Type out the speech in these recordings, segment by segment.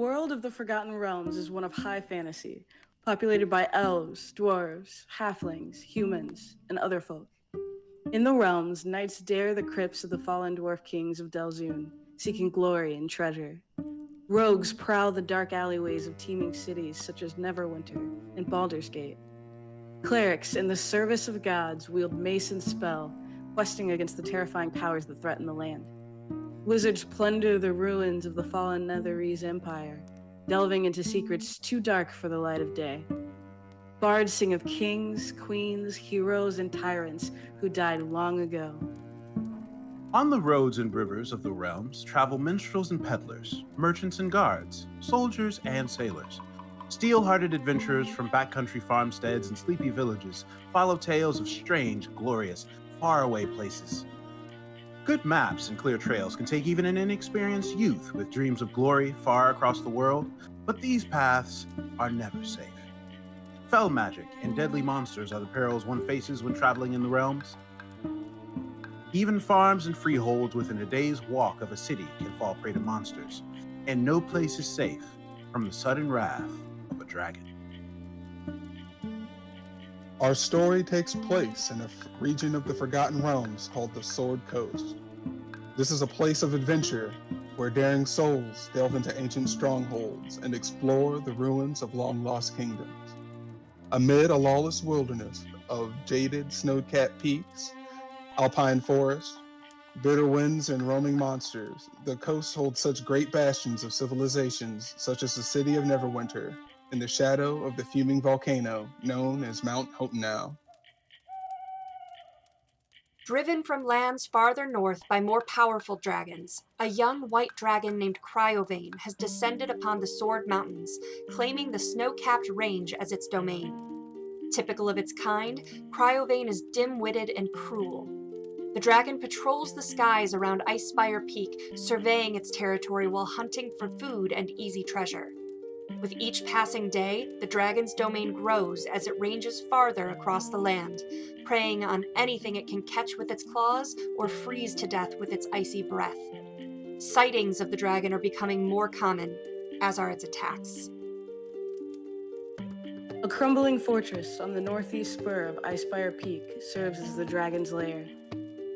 world of the Forgotten Realms is one of high fantasy, populated by elves, dwarves, halflings, humans, and other folk. In the realms, knights dare the crypts of the fallen dwarf kings of Delzoun, seeking glory and treasure. Rogues prowl the dark alleyways of teeming cities such as Neverwinter and Baldur's Gate. Clerics in the service of gods wield mace and spell, questing against the terrifying powers that threaten the land. Wizards plunder the ruins of the fallen Netherese Empire, delving into secrets too dark for the light of day. Bards sing of kings, queens, heroes, and tyrants who died long ago. On the roads and rivers of the realms travel minstrels and peddlers, merchants and guards, soldiers and sailors. Steel-hearted adventurers from backcountry farmsteads and sleepy villages follow tales of strange, glorious, faraway places. Good maps and clear trails can take even an inexperienced youth with dreams of glory far across the world, but these paths are never safe. Fell magic and deadly monsters are the perils one faces when traveling in the realms. Even farms and freeholds within a day's walk of a city can fall prey to monsters, and no place is safe from the sudden wrath of a dragon. Our story takes place in a region of the Forgotten Realms called the Sword Coast. This is a place of adventure where daring souls delve into ancient strongholds and explore the ruins of long-lost kingdoms. Amid a lawless wilderness of jaded snow-capped peaks, alpine forests, bitter winds, and roaming monsters, the coast holds such great bastions of civilizations such as the city of Neverwinter in the shadow of the fuming volcano known as Mount Hotenau. Driven from lands farther north by more powerful dragons, a young white dragon named Cryovane has descended upon the Sword Mountains, claiming the snow-capped range as its domain. Typical of its kind, Cryovane is dim-witted and cruel. The dragon patrols the skies around Icespire Peak, surveying its territory while hunting for food and easy treasure. With each passing day, the dragon's domain grows as it ranges farther across the land, preying on anything it can catch with its claws or freeze to death with its icy breath. Sightings of the dragon are becoming more common, as are its attacks. A crumbling fortress on the northeast spur of Icespire Peak serves as the dragon's lair.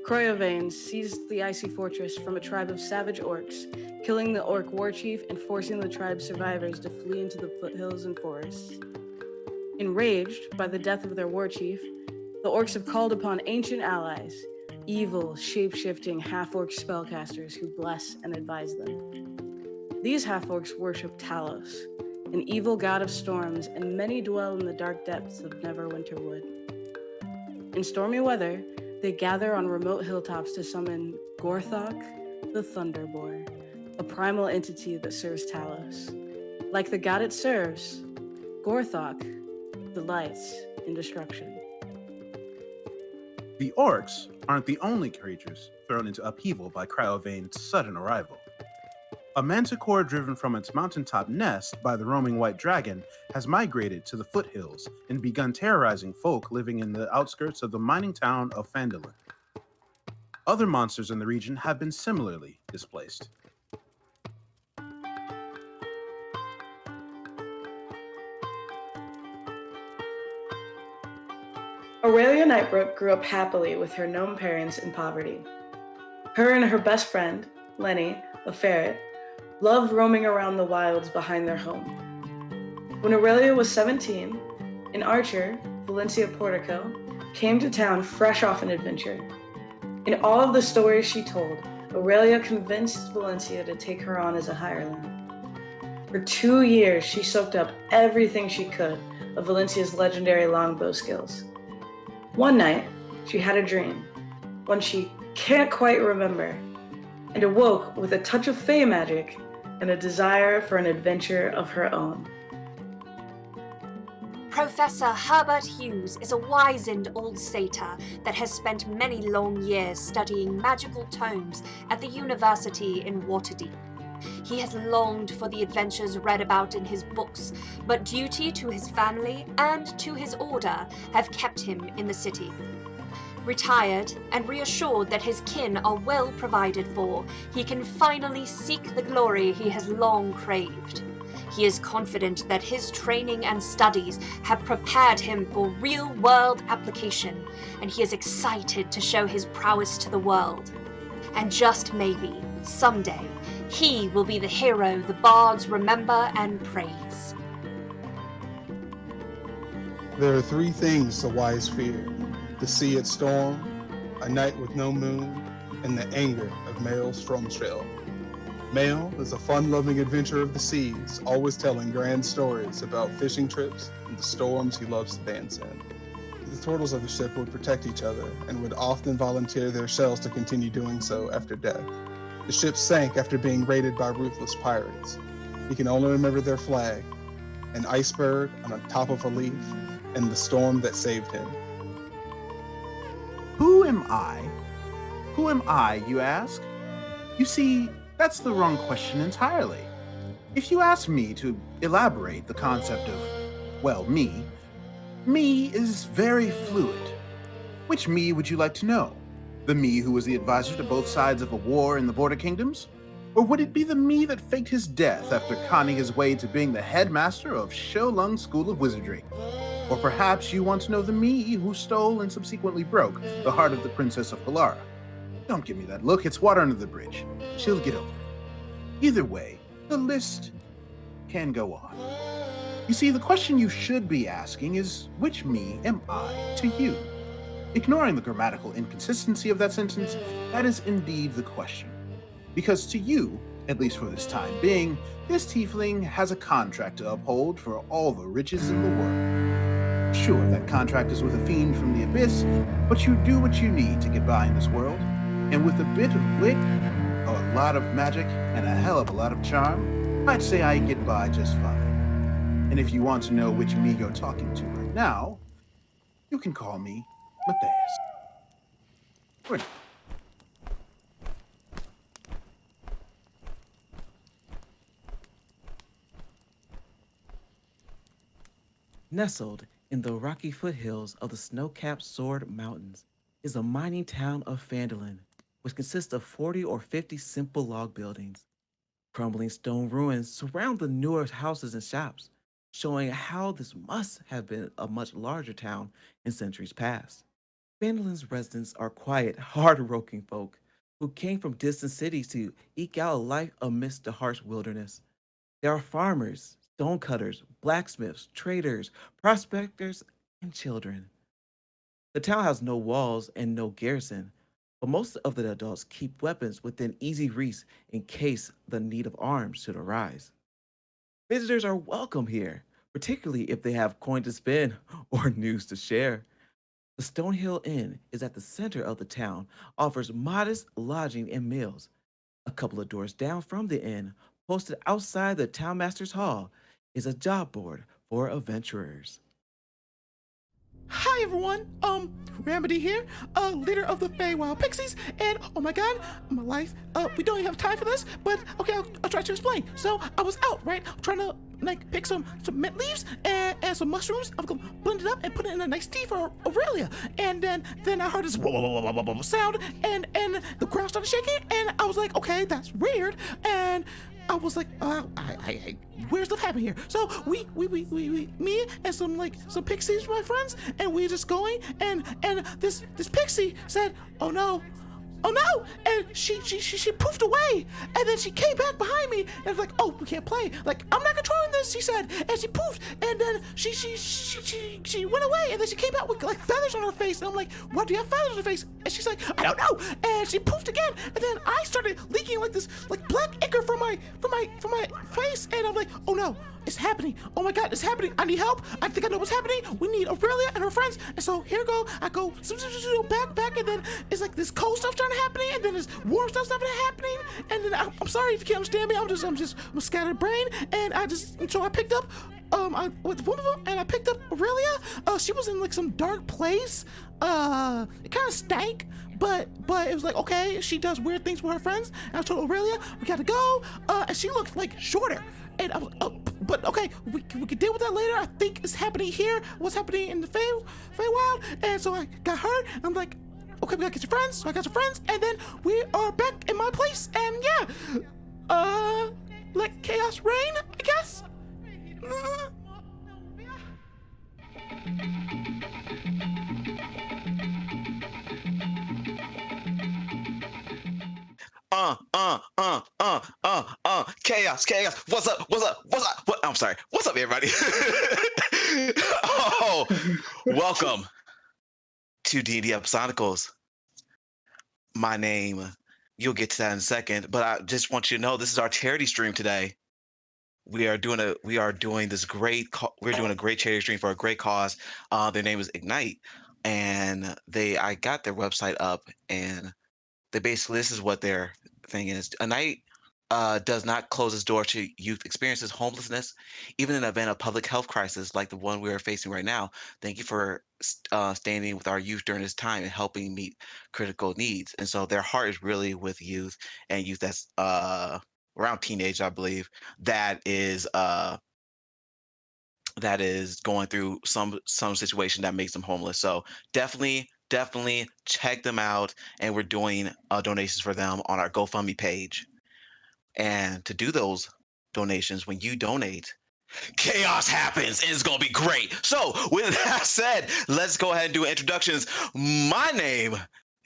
Cryovane seized the icy fortress from a tribe of savage orcs, killing the orc war chief and forcing the tribe's survivors to flee into the foothills and forests. Enraged by the death of their war chief, the orcs have called upon ancient allies, evil, shape-shifting half-orc spellcasters who bless and advise them. These half-orcs worship Talos, an evil god of storms, and many dwell in the dark depths of Neverwinter Wood. In stormy weather, they gather on remote hilltops to summon Gorthok, the Thunderboar, a primal entity that serves Talos. Like the god it serves, Gorthok delights in destruction. The orcs aren't the only creatures thrown into upheaval by Cryovane's sudden arrival. A manticore driven from its mountaintop nest by the roaming white dragon has migrated to the foothills and begun terrorizing folk living in the outskirts of the mining town of Phandalin. Other monsters in the region have been similarly displaced. Aurelia Nightbrook grew up happily with her gnome parents in poverty. Her and her best friend, Lenny, a ferret, loved roaming around the wilds behind their home. When Aurelia was 17, an archer, Valencia Portico, came to town fresh off an adventure. In all of the stories she told, Aurelia convinced Valencia to take her on as a hireling. For 2 years, she soaked up everything she could of Valencia's legendary longbow skills. One night, she had a dream, one she can't quite remember, and awoke with a touch of fey magic and a desire for an adventure of her own. Professor Herbert Hughes is a wizened old satyr that has spent many long years studying magical tomes at the university in Waterdeep. He has longed for the adventures read about in his books, but duty to his family and to his order have kept him in the city. Retired and reassured that his kin are well provided for, he can finally seek the glory he has long craved. He is confident that his training and studies have prepared him for real-world application, and he is excited to show his prowess to the world. And just maybe, someday, he will be the hero the bards remember and praise. There are three things the wise fear: the sea at storm, a night with no moon, and the anger of Male Stromstrail. Male is a fun-loving adventurer of the seas, always telling grand stories about fishing trips and the storms he loves to dance in. The turtles of the ship would protect each other and would often volunteer their shells to continue doing so after death. The ship sank after being raided by ruthless pirates. He can only remember their flag, an iceberg on the top of a leaf, and the storm that saved him. Who am I? Who am I, you ask? You see, that's the wrong question entirely. If you ask me to elaborate the concept of, well, me is very fluid. Which me would you like to know? The me who was the advisor to both sides of a war in the Border Kingdoms? Or would it be the me that faked his death after conning his way to being the headmaster of Sholung School of Wizardry? Or perhaps you want to know the me who stole and subsequently broke the heart of the Princess of Polara? Don't give me that look, it's water under the bridge. She'll get over it. Either way, the list can go on. You see, the question you should be asking is, which me am I to you? Ignoring the grammatical inconsistency of that sentence, that is indeed the question. Because to you, at least for this time being, this tiefling has a contract to uphold for all the riches in the world. Sure, that contract is with a fiend from the abyss, but you do what you need to get by in this world, and with a bit of wit, a lot of magic, and a hell of a lot of charm, I'd say I get by just fine. And if you want to know which me you're talking to right now, you can call me Matthias. Good. Nestled in the rocky foothills of the snow-capped Sword Mountains is a mining town of Phandalin, which consists of 40 or 50 simple log buildings. Crumbling stone ruins surround the newer houses and shops, showing how this must have been a much larger town in centuries past. Phandalin's residents are quiet, hard-working folk who came from distant cities to eke out a life amidst the harsh wilderness. There are farmers, stonecutters, blacksmiths, traders, prospectors, and children. The town has no walls and no garrison, but most of the adults keep weapons within easy reach in case the need of arms should arise. Visitors are welcome here, particularly if they have coin to spend or news to share. The Stonehill Inn is at the center of the town, offers modest lodging and meals. A couple of doors down from the inn, posted outside the townmaster's hall, is a job board for adventurers. Hi everyone, Remedy here, leader of the Feywild Pixies, and oh my god, my life, we don't even have time for this, but okay, I'll try to explain. So I was out, right, trying to like pick some mint leaves and some mushrooms. I'm gonna blend it up and put it in a nice tea for Aurelia, and then I heard this sound, and the ground started shaking, and I was like, okay, that's weird, and I was like, weird stuff happened here. So we, me and some pixies, my friends, and we just going, and this pixie said, oh no, and she poofed away, and then she came back behind me, and was like, oh, we can't play, like, I'm not controlling this, she said, and she poofed, and then she went away, and then she came out with like feathers on her face, and I'm like, why do you have feathers on your face? And she's like, I don't know, and she poofed again, and then I started leaking like this like black ichor from my face, and I'm like, oh no, it's happening. Oh my god, it's happening. I need help. I think I know what's happening. We need Aurelia and her friends. And so here go. I go back, and then it's like this cold stuff starting happening, and then this warm stuff starting happening, and then I'm sorry if you can't understand me. I'm a scattered brain, and so I picked up with one of them, and I picked up Aurelia. She was in like some dark place. It kind of stank, but it was like, okay, she does weird things with her friends. And I told Aurelia, we gotta go. And she looked like shorter. And I was, but okay, we can deal with that later. I think it's happening here. What's happening in the Feywild? And so I got her. And I'm like, okay, we gotta get your friends. So I got your friends, and then we are back in my place. And yeah, let chaos reign, I guess. Chaos, chaos. What's up? What's up? What's up? What? I'm sorry. What's up, everybody? Oh, welcome to D&D Episodicals. My name, you'll get to that in a second, but I just want you to know this is our charity stream today. We're doing a great charity stream for a great cause. Their name is Ignite, and I got their website up, and this is what their thing is. Ignite does not close its door to youth experiences homelessness, even in the event of public health crisis like the one we are facing right now. Thank you for standing with our youth during this time and helping meet critical needs. And so their heart is really with youth, and youth that's around teenage, I believe, that is going through some situation that makes them homeless. So definitely check them out, and we're doing donations for them on our GoFundMe page. And to do those donations, when you donate, chaos happens, and it's gonna be great. So with that said, let's go ahead and do introductions. My name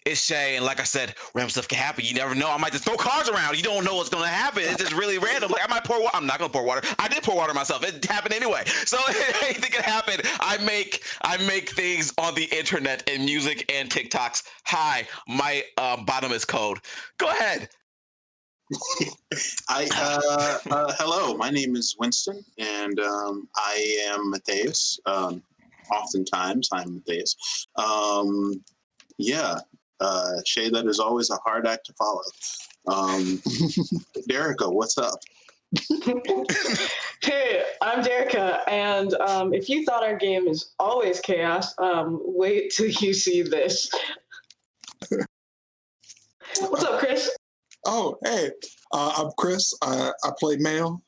is Shay, and like I said, random stuff can happen. You never know. I might just throw cards around. You don't know what's gonna happen. It's just really random. Like I might pour water. I'm not gonna pour water. I did pour water myself. It happened anyway. So anything can happen. I make things on the internet and music and TikToks. Hi, my bottom is code. Go ahead. Hello, my name is Winston, and I am Matthias. Oftentimes, I'm Matthias. Shay, that is always a hard act to follow. Derica, what's up? Hey, I'm Derica, and if you thought our game is always chaos, wait till you see this. What's up, Chris? Oh, hey, I'm Chris. I play male.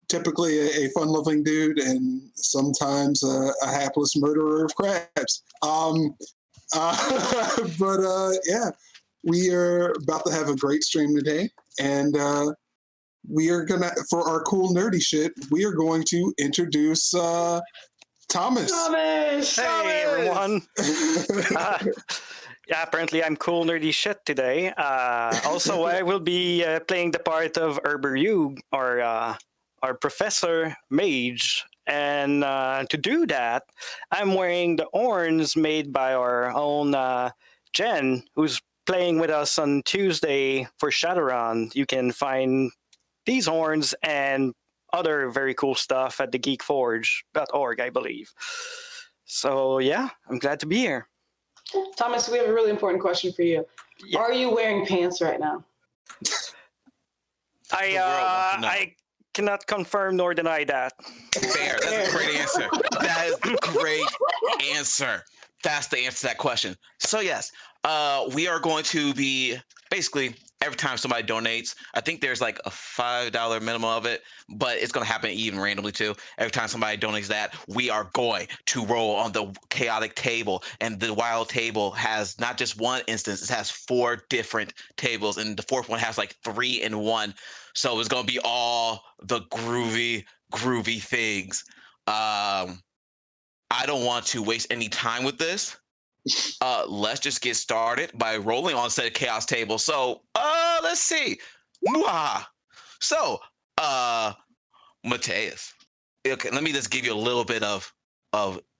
Typically a fun-loving dude, and sometimes a hapless murderer of crabs. Yeah, we are about to have a great stream today, and we are gonna, for our cool nerdy shit, we are going to introduce Thomas. Hey everyone. Yeah, apparently I'm cool nerdy shit today. Also, I will be playing the part of Herberug, our Professor Mage. And to do that, I'm wearing the horns made by our own Jen, who's playing with us on Tuesday for Shadowrun. You can find these horns and other very cool stuff at thegeekforge.org, I believe. So yeah, I'm glad to be here. Thomas, we have a really important question for you. Yeah. Are you wearing pants right now? I cannot confirm nor deny that. Fair. That's a great answer. That is a great answer. That's the answer to that question. So yes, we are going to be basically every time somebody donates, I think there's like a $5 minimum of it, but it's going to happen even randomly too. Every time somebody donates that, we are going to roll on the chaotic table. And the wild table has not just one instance, it has 4 different tables. And the 4th one has like 3 in 1. So it's going to be all the groovy things. I don't want to waste any time with this. Let's just get started by rolling on said chaos table. So, let's see. Mwah. So, Mateus. Okay, let me just give you a little bit of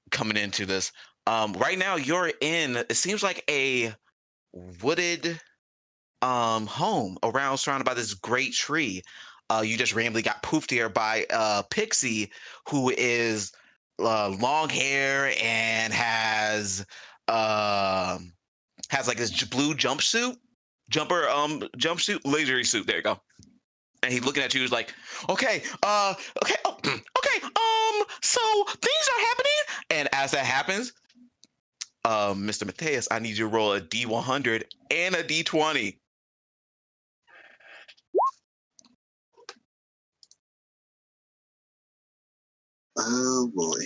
coming into this. Right now you're in, it seems like a wooded home surrounded by this great tree. You just randomly got poofed here by Pixie, who is long hair and has like this blue jumpsuit, laser suit. There you go. And he's looking at you. He's like, okay, so things are happening. And as that happens, Mr. Mateus, I need you to roll a D100 and a D20. Oh boy.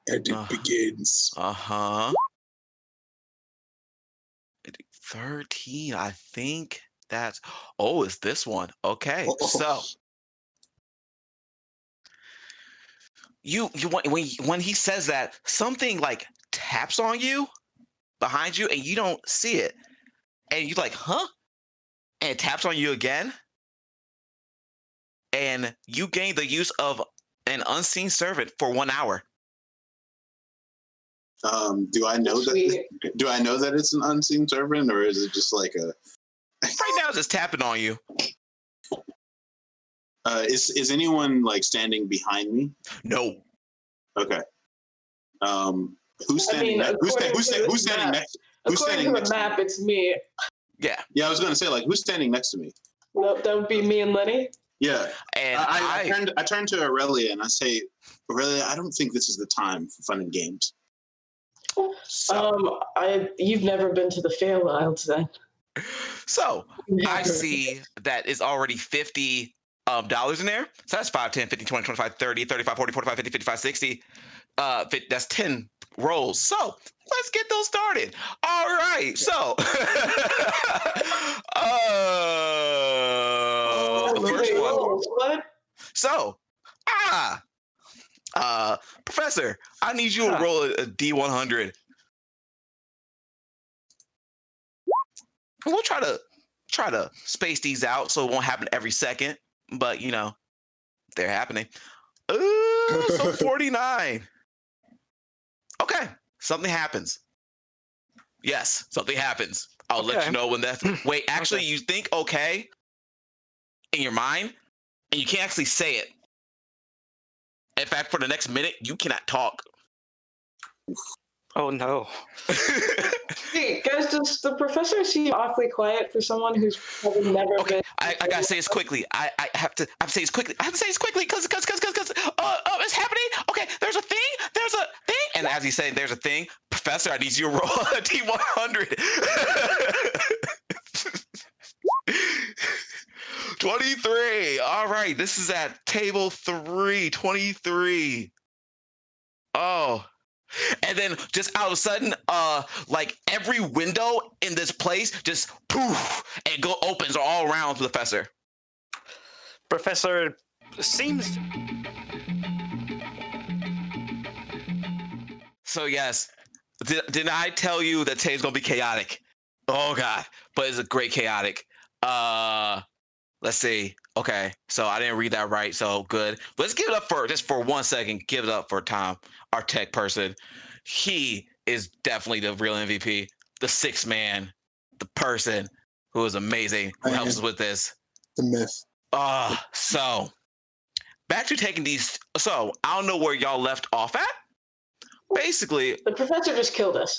And it begins. 13, I think. That's it's this one. Okay, so you when he says that, something like taps on you behind you, and you don't see it, and you're like, huh? And it taps on you again, and you gain the use of an unseen servant for 1 hour. Do I know that? Do I know that it's an unseen servant, or is it just like a? Right now, it's just tapping on you. Is anyone like standing behind me? No. Okay. Who's standing? Who's standing next? Who's standing next? According to the map, it's me. Yeah. Yeah, I was going to say, like, who's standing next to me? Nope, that would be me and Lenny. Yeah. And I turn to Aurelia and I say, Aurelia, I don't think this is the time for fun and games. So, You've never been to the Feywilds then. So I see that is already $50 in there. So that's 5, 10, 15, 20, 25, 30, 35, 40, 45, 50, 55, 60. That's 10 rolls. So let's get those started. All right. So the first one. What? So Professor, I need you to roll a D100. We'll try to space these out so it won't happen every second, but they're happening. So 49. Okay, something happens. Yes, something happens. I'll let you know when that's. Wait, actually, you think okay in your mind, and you can't actually say it. In fact, for the next minute, you cannot talk. Oh no. Hey guys, does the professor seem awfully quiet for someone who's probably never been? I gotta say this quickly. I have to say this quickly. I have to say this quickly because it's happening. Okay, there's a thing. And as he's saying, there's a thing. Professor, I need you to roll a D100. 23. All right, this is at table 3. 23. Oh. And then just out of a sudden, like every window in this place just poof and opens all around the professor. Professor seems. So yes, did I tell you that today's gonna be chaotic? Oh god, but it's a great chaotic. Let's see. Okay, so I didn't read that right, so good. Let's give it up for 1 second. Give it up for Tom, our tech person. He is definitely the real MVP, the sixth man, the person who is amazing, who helps us with this. The myth. So back to taking these. So I don't know where y'all left off at. Basically, the professor just killed us.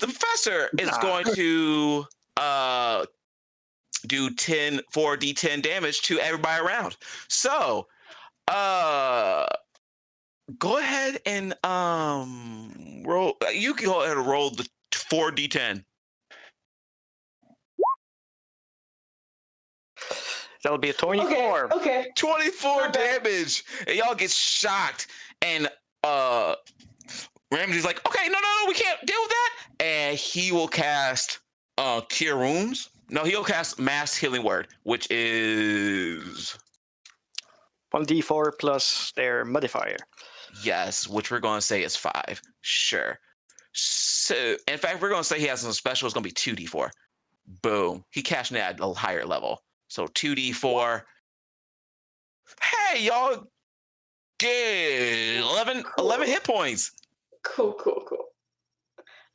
The professor is going to do 4d10 damage to everybody around. So go ahead and roll. You can go ahead and roll the 4d10. That'll be a 24. Okay. 24 damage. And y'all get shocked. And Ramsey's like, okay, no, we can't deal with that. And he will cast Cure Wounds. No, he'll cast Mass Healing Word, which is 1d4 plus their modifier. Yes, which we're going to say is 5. Sure. So, in fact, we're going to say he has something special. It's going to be 2d4. Boom. He cashed it at a higher level. So 2d4. Hey, y'all get 11 hit points. Cool. All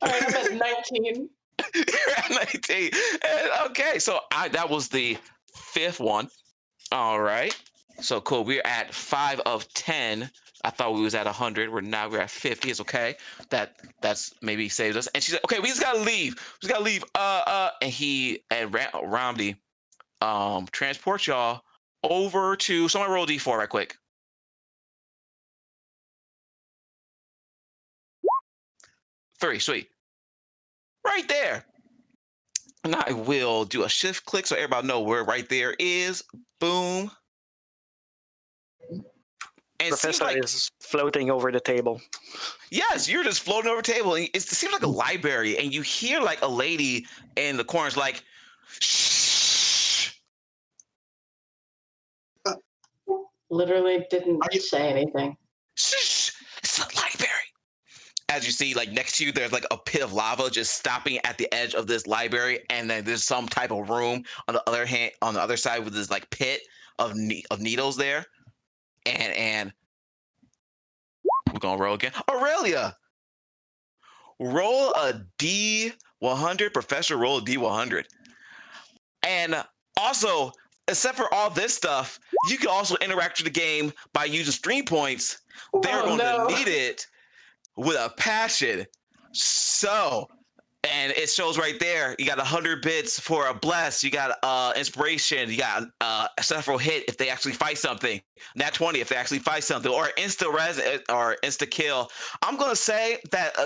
right, I'm at 19. You're at 19. And, okay, so that was the 5th one. All right. So cool. We're at 5 of 10. I thought we was at 100. We're at 50. It's okay. That's maybe saved us. And she said, okay, we just gotta leave. And Ramdi transports y'all over to. Someone roll D4 right quick. Three, sweet. Right there. And I will do a shift click so everybody know where right there is. Boom. And Professor is floating over the table. Yes, you're just floating over the table. And it seems like a library, and you hear like a lady in the corners like, shh. literally didn't Are you- say anything. Shh! It's a library. As you see, like next to you, there's like a pit of lava just stopping at the edge of this library, and then there's some type of room on the other hand, on the other side, with this like pit of needles there, and we're gonna roll again. Aurelia, roll a D100. Professor, roll a D100. And also, except for all this stuff, you can also interact with the game by using stream points. They're Oh, going no. to need it with a passion. So, and it shows right there, you got 100 bits for a bless, you got inspiration, you got several hit if they actually fight something, nat 20 if they actually fight something, or insta res or insta kill. I'm gonna say that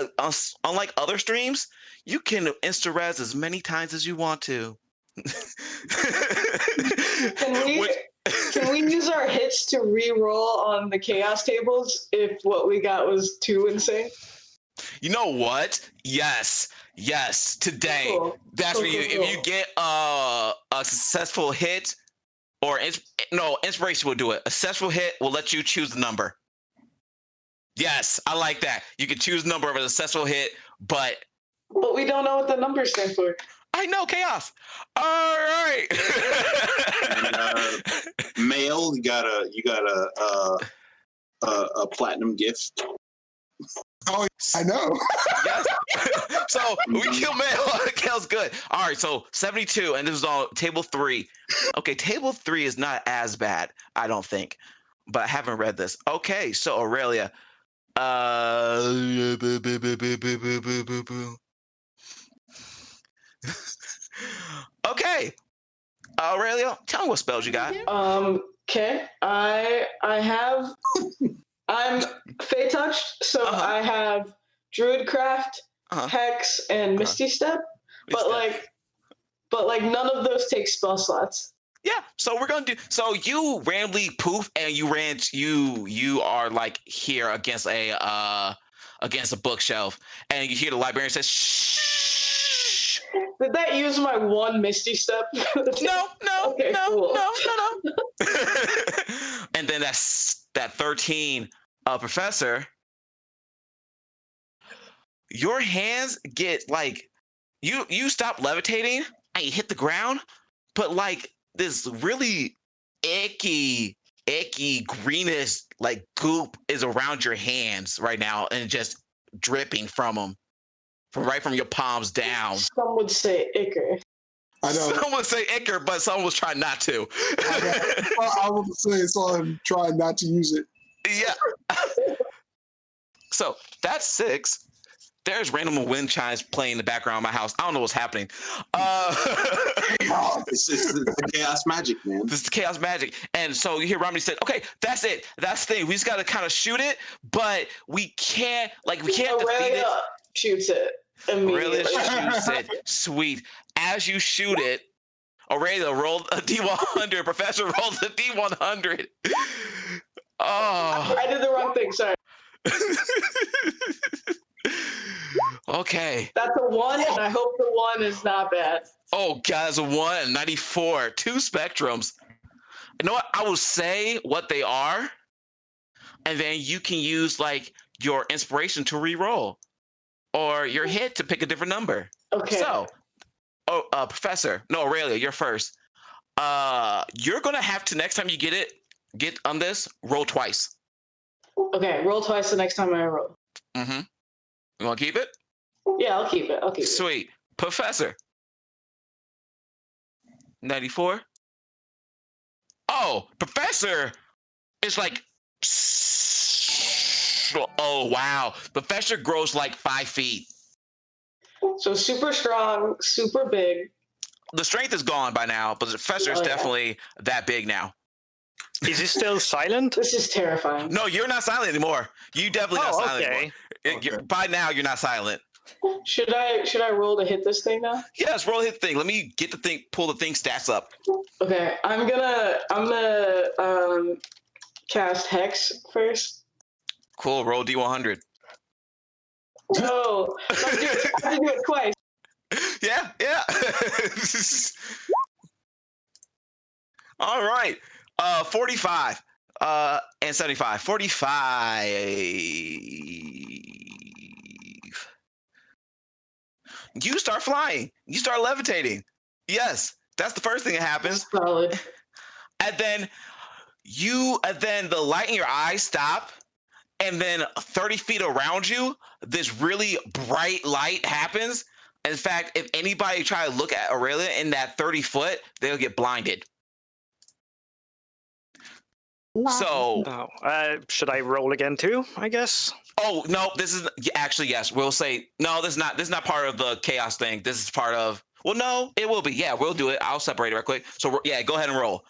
unlike other streams, you can insta res as many times as you want to. Can we use our hits to re-roll on the chaos tables if what we got was too insane? You know what? Yes. Today, Cool. that's Cool, when you cool, if you get a successful hit, or inspiration will do it. A successful hit will let you choose the number. Yes, I like that. You can choose the number of a successful hit, but we don't know what the numbers stand for. I know chaos. All right. And, male, you got a platinum gift. Oh, I know. Yes. So we kill male. Kale's good. All right. So 72, and this is on table 3. Okay, table 3 is not as bad, I don't think, but I haven't read this. Okay, so Aurelia. Okay, Aurelia, tell me what spells you got. Okay. I'm Fey touched, so I have Druidcraft, Hex, and Misty Step. But like none of those take spell slots. Yeah, so we're gonna do. So you randomly poof, and you are like here against a bookshelf, and you hear the librarian says, "Shh." Did that use my one Misty Step? No. Okay, cool. No. And then that 13, Professor. Your hands get like you stop levitating and you hit the ground, but like this really icky greenish like goop is around your hands right now and just dripping from them, from your palms down. Some would say icker. I know. Some would say icker, but someone was trying not to. I would say so. I'm trying not to use it. Yeah. So that's 6. There's random wind chimes playing in the background of my house. I don't know what's happening. This is the chaos magic, man. This is the chaos magic. And so you hear Romney said, okay, that's it. That's the thing. We just got to kind of shoot it, but we can't defeat it. Shoots it immediately. Aurelia shoots it. Sweet. As you shoot it, Aurelia rolled a D100. Professor rolled a D100. Oh. I did the wrong thing. Sorry. Okay. That's a 1, and I hope the 1 is not bad. Oh, guys, a 1 and 94. 2 spectrums. You know what? I will say what they are, and then you can use like your inspiration to re-roll, or your hit to pick a different number. Okay. So, Professor, no, Aurelia, you're first. You're gonna have to, next time you get on this, roll twice. Okay, roll twice the next time I roll. Mm-hmm. You want to keep it? Yeah, I'll keep it. Sweet. Professor. 94. Oh, Professor is like, oh, wow. Professor grows like 5 feet. So super strong, super big. The strength is gone by now, but the Professor is definitely that big now. Is he still silent? This is terrifying. No, you're not silent anymore. You definitely not silent okay. anymore. By now, you're not silent. Should I roll to hit this thing now? Yes, roll hit thing. Let me get the thing, pull the thing stats up. Okay, I'm gonna cast Hex first. Cool, roll D100. No, I have to do it twice. Yeah. All right. 45. And 75. 45. You start flying. You start levitating. Yes, that's the first thing that happens. Solid. And then the light in your eyes stop. And then 30 feet around you, this really bright light happens. In fact, if anybody try to look at Aurelia in that 30 foot, they'll get blinded. So, should I roll again too? I guess. oh no, this is actually yes. We'll say no. This is not part of the chaos thing. This is part of. Well, no, it will be. Yeah, we'll do it. I'll separate it real quick. So yeah, go ahead and roll.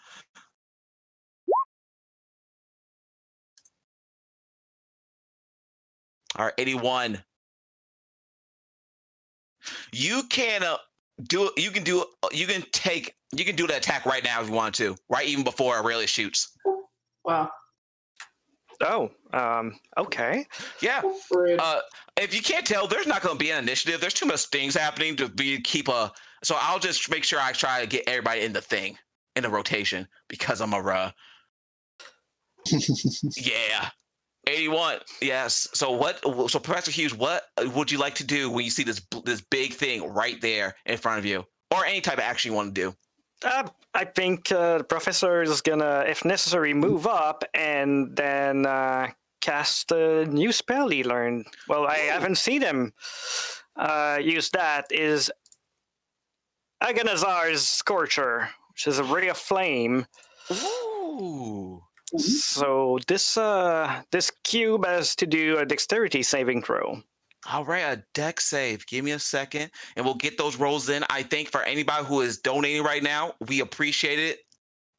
All right, 81. You can do. You can do. You can do the attack right now if you want to. Right, even before Aurelia shoots. Wow. Oh, okay. Yeah. Rude. If you can't tell, there's not going to be an initiative. There's too much things happening to keep a. So I'll just make sure I try to get everybody in the rotation because I'm a. Yeah. 81. Yes. So Professor Hughes, what would you like to do when you see this big thing right there in front of you, or any type of action you want to do? I think the professor is gonna, if necessary, move up and then cast a new spell he learned. Well, I haven't seen him use that. Is Agonazar's Scorcher, which is a ray of flame. Ooh. So this cube has to do a dexterity saving throw. All right, a deck save. Give me a second, and we'll get those rolls in. I think for anybody who is donating right now, we appreciate it.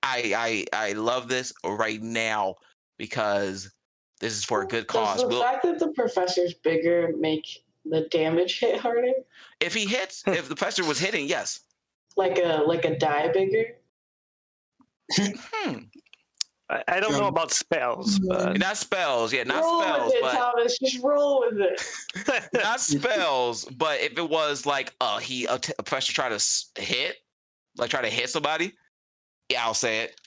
I love this right now because this is for a good cause. Does the fact that the professor's bigger make the damage hit harder? If he hits, if the professor was hitting, yes. Like a die bigger? I don't know about spells, but Not spells, yeah, not roll spells, with it, but Thomas. Just roll with it. not spells. But if it was like a professor try to hit somebody, yeah, I'll say it.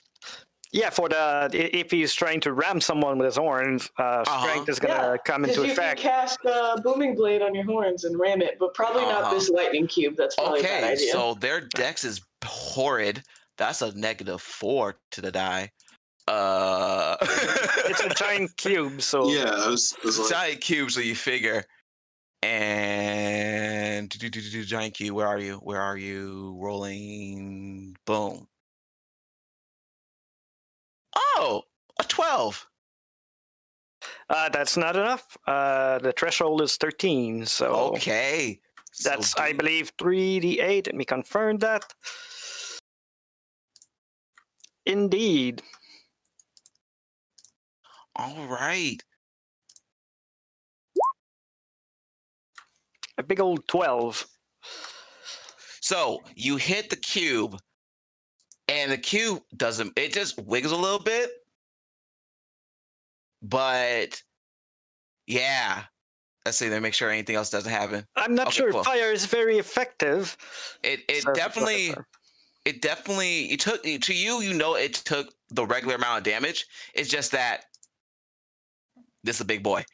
yeah, for if he's trying to ram someone with his horns, strength is gonna come into Because you effect. can cast Booming Blade on your horns and ram it, but probably not this lightning cube. That's probably a bad Okay, idea. so their dex is horrid. That's a -4 to the die. It's a giant cube, so Yeah, I was like, giant cube, so you figure. And giant cube, where are you? Where are you? Rolling, boom. Oh, a 12. that's not enough. The threshold is 13, so Okay. that's I believe 3d8. Let me confirm that. Indeed. All right. A big old 12. So you hit the cube, and the cube doesn't, it just wiggles a little bit. But yeah, let's see, let me make sure anything else doesn't happen. I'm not Okay, sure cool. fire is very effective. It So- definitely, it took, to you, it took the regular amount of damage. It's just that this is a big boy.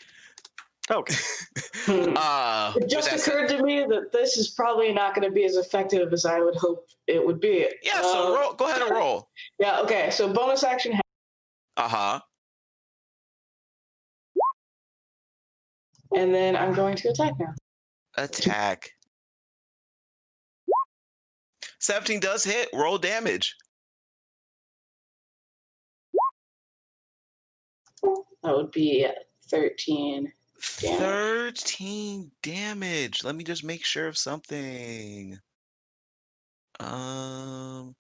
Okay. It just occurred to me that this is probably not going to be as effective as I would hope it would be. Yeah, so go ahead and roll. Yeah, okay. So bonus action. Uh-huh. And then I'm going to attack now. Attack. 17 does hit. Roll damage. That would be 13 damage. 13 damage. Let me just make sure of something. Okay,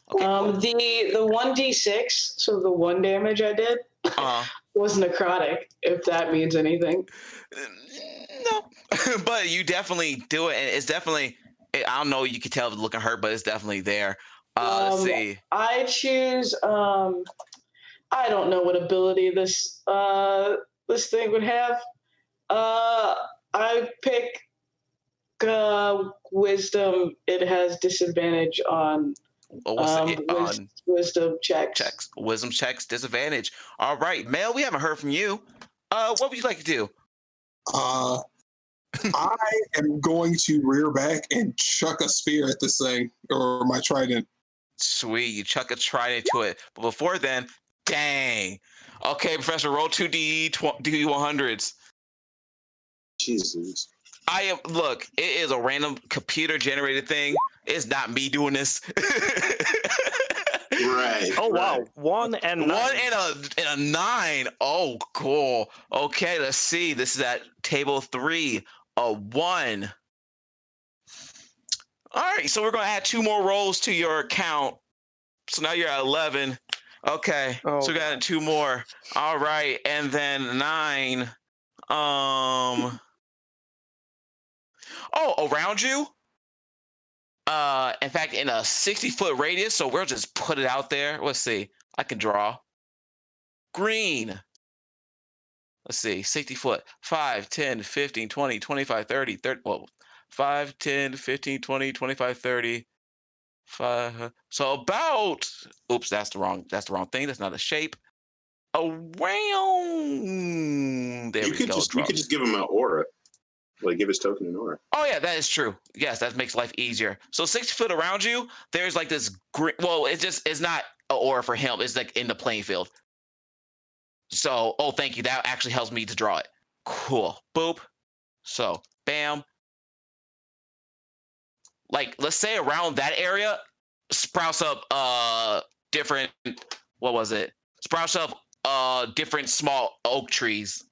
cool. The 1d6, so the 1 damage I did was necrotic, if that means anything. No, but you definitely do it, and it's definitely, I don't know, you can tell if it's looking hurt, but it's definitely there. Let's see. I choose, I don't know what ability this thing would have. I pick wisdom. It has disadvantage on What's it on Wisdom checks. checks? Wisdom checks, disadvantage. All right, Mel, we haven't heard from you. What would you like to do? I am going to rear back and chuck a spear at this thing, or my trident. Sweet, you chuck a trident to it. But before then, dang. Okay, Professor, roll 2d100s. Jesus. Look, it is a random computer generated thing. It's not me doing this. Right. Oh wow, right. 1 and 9. 1 and a 9. Oh, cool. Okay, let's see. This is at table 3. A 1. All right, so we're gonna add 2 more rolls to your count. So now you're at 11. Okay, so we got 2 more. All right, and then 9. Oh, around you? In fact, in a 60-foot radius, so we'll just put it out there. Let's see. I can draw. Green. Let's see. 60 foot. 5, 10, 15, 20, 25, 30, 30. Well, 5, 10, 15, 20, 25, 30. 5. So about, oops, that's the wrong thing. That's not a shape. Around. There we go. You could just give him an aura. Like give his token an aura. Oh yeah, that is true. Yes, that makes life easier. So 60 foot around you, there's like this green. Well, it's not an aura for him. It's like in the playing field. So, oh, thank you. That actually helps me to draw it. Cool. Boop. So, bam. Like, let's say around that area, sprouts up different. What was it? Sprouts up different small oak trees.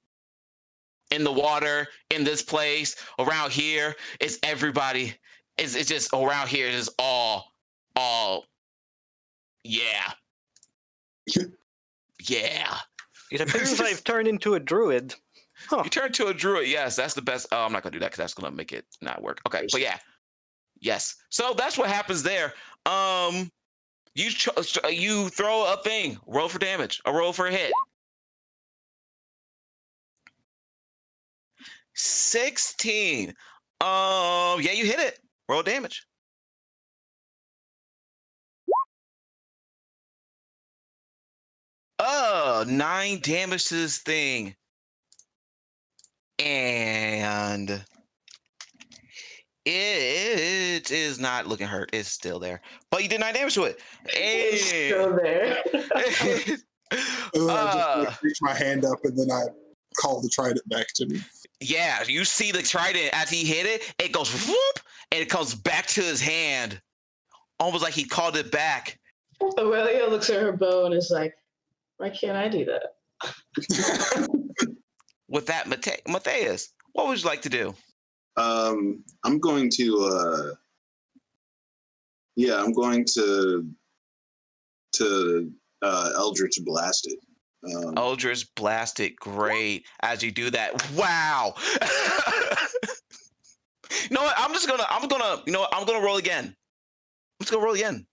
In the water, in this place, around here, it's everybody. It's just around here. It's all, yeah, yeah. It appears I've turned into a druid. Huh. You turn to a druid. Yes, that's the best. Oh, I'm not gonna do that because that's gonna make it not work. Okay, but yeah, yes. So that's what happens there. You throw a thing. Roll for damage. A roll for a hit. 16. Yeah, you hit it. Roll damage. Oh, 9 damage to this thing. And it is not looking hurt. It's still there. But you did 9 damage to it. It's still there. I just reach my hand up and then I call the trident back to me. Yeah, you see the trident as he hit it, it goes whoop, and it comes back to his hand. Almost like he called it back. Aurelia looks at her bow and is like, why can't I do that? With that, Matthias, what would you like to do? I'm going to Eldritch Blast it. Eldritch Blast it, great. As you do that, wow. You know what? I'm gonna roll again. I'm just gonna roll again.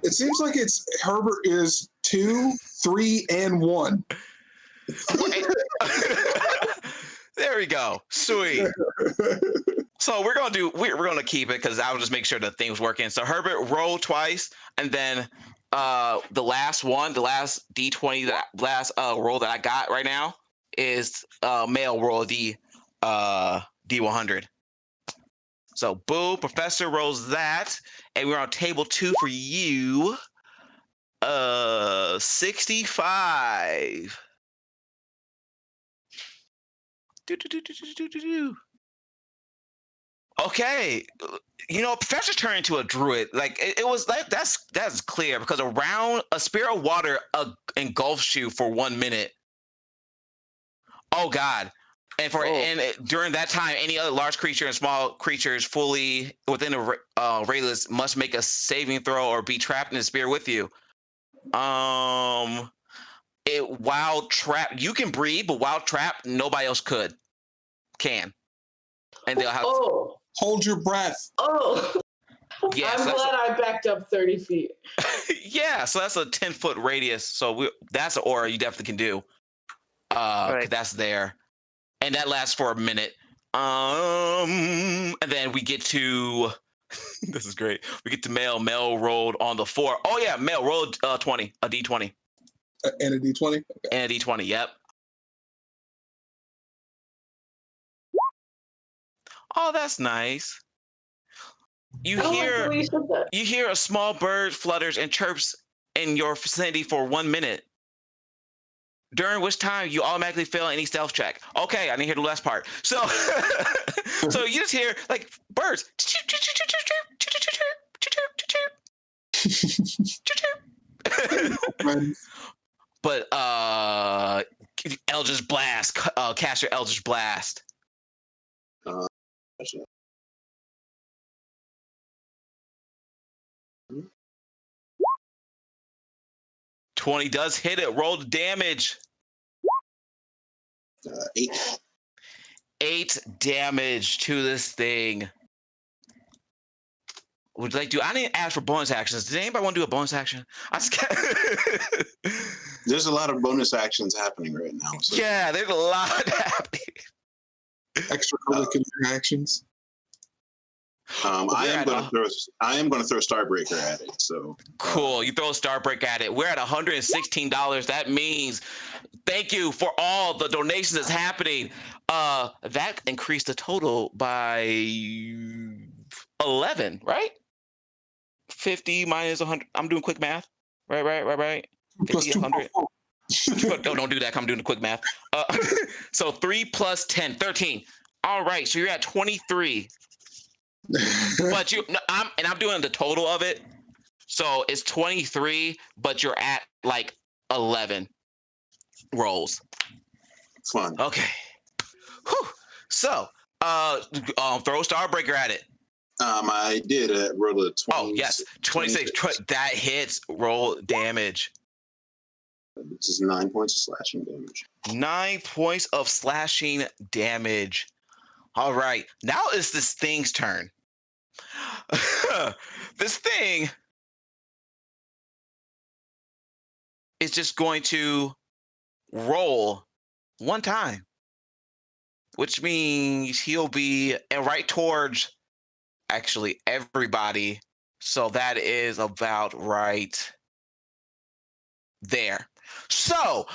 It seems like it's Herbert is 2, 3, and 1. There we go. Sweet. So we're gonna keep it because I will just make sure the thing's working. So Herbert, roll twice, and then the last D20, the last roll that I got right now is male roll the D100. So boo, Professor rolls that, and we're on table 2 for you. 65. Okay, you know, Professor turned into a druid. Like it was like that's clear because around a spear of water engulfs you for 1 minute. Oh God! And during that time, any other large creature and small creatures fully within a radius must make a saving throw or be trapped in the spear with you. While trapped, you can breathe, but while trapped, nobody else can. And they'll have. Oh. Hold your breath. Oh, yeah, I'm glad I backed up 30 feet. Yeah, so that's a 10-foot radius. So that's an aura you definitely can do. Right. That's there, and that lasts for a minute. And then we get to This is great. We get to Mel. Mel rolled on the 4. Oh yeah, Mel rolled 20, a D20. And a D20? Okay. And a D20, yep. Oh, that's nice. You I don't like the way you said that. hear a small bird flutters and chirps in your vicinity for 1 minute, during which time you automatically fail any stealth check. Okay, I didn't hear the last part. So, so you just hear like birds. But Eldritch Blast, cast your Eldritch Blast. Uh, 20 does hit it. Roll the damage. 8. 8 damage to this thing. Would you like to? I didn't ask for bonus actions. Did anybody want to do a bonus action? I just There's a lot of bonus actions happening right now. So. Yeah, there's a lot happening. Extracurricular actions. I am going to throw Starbreaker at it. So Cool. You throw a Starbreaker at it. We're at $116. That means thank you for all the donations that's happening. That increased the total by 11, right? 50 minus 100. I'm doing quick math. Right. 50, 100. Don't do that. I'm doing the quick math. So 3 plus 10, 13. All right. So you're at 23. But I'm doing the total of it. So it's 23, but you're at like 11 rolls. Fun. Okay. Whew. So throw Starbreaker at it. I did roll a 20. Oh, yes. 26. That hits. Roll damage. This is 9 points of slashing damage. 9 points of slashing damage. All right. Now it's this thing's turn. This thing is just going to roll 1 time, which means he'll be right towards actually everybody. So that is about right there. So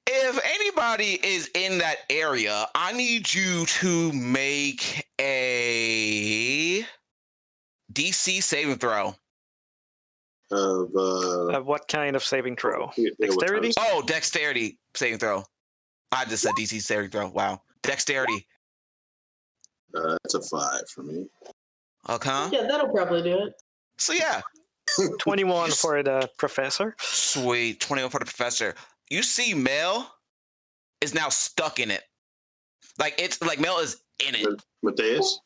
if anybody is in that area, I need you to make a DC saving throw. Of What kind of saving throw? Yeah, Dexterity? Oh, dexterity saving throw. I just said DC saving throw. Wow. Dexterity. it's a 5 for me. Okay. Yeah, that'll probably do it. So yeah. 21 for the professor. Sweet. 21 for the professor. You see Mel is now stuck in it. Like it's like Mel is in it. Matthias?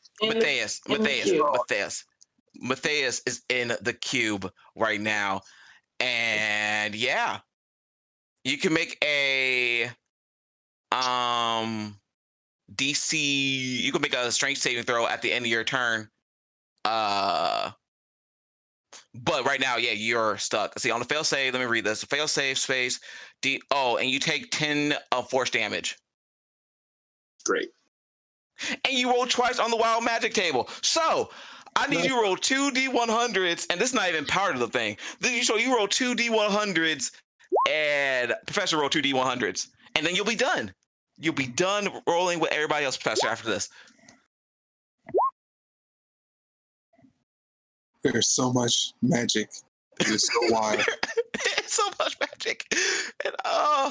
Matthias is in the cube right now. And yeah. You can make a DC, you can make a strength saving throw at the end of your turn. But right now, yeah, you're stuck. See, on the fail save, let me read this. Fail save space D. Oh, and you take 10 force damage. Great. And you roll twice on the wild magic table. So I need you to roll 2 D100s, and this is not even part of the thing. So you roll 2 D100s, and Professor roll 2 D100s, and then you'll be done. You'll be done rolling with everybody else, Professor, after this. There's so much magic. It's so wild. It's so much magic. And,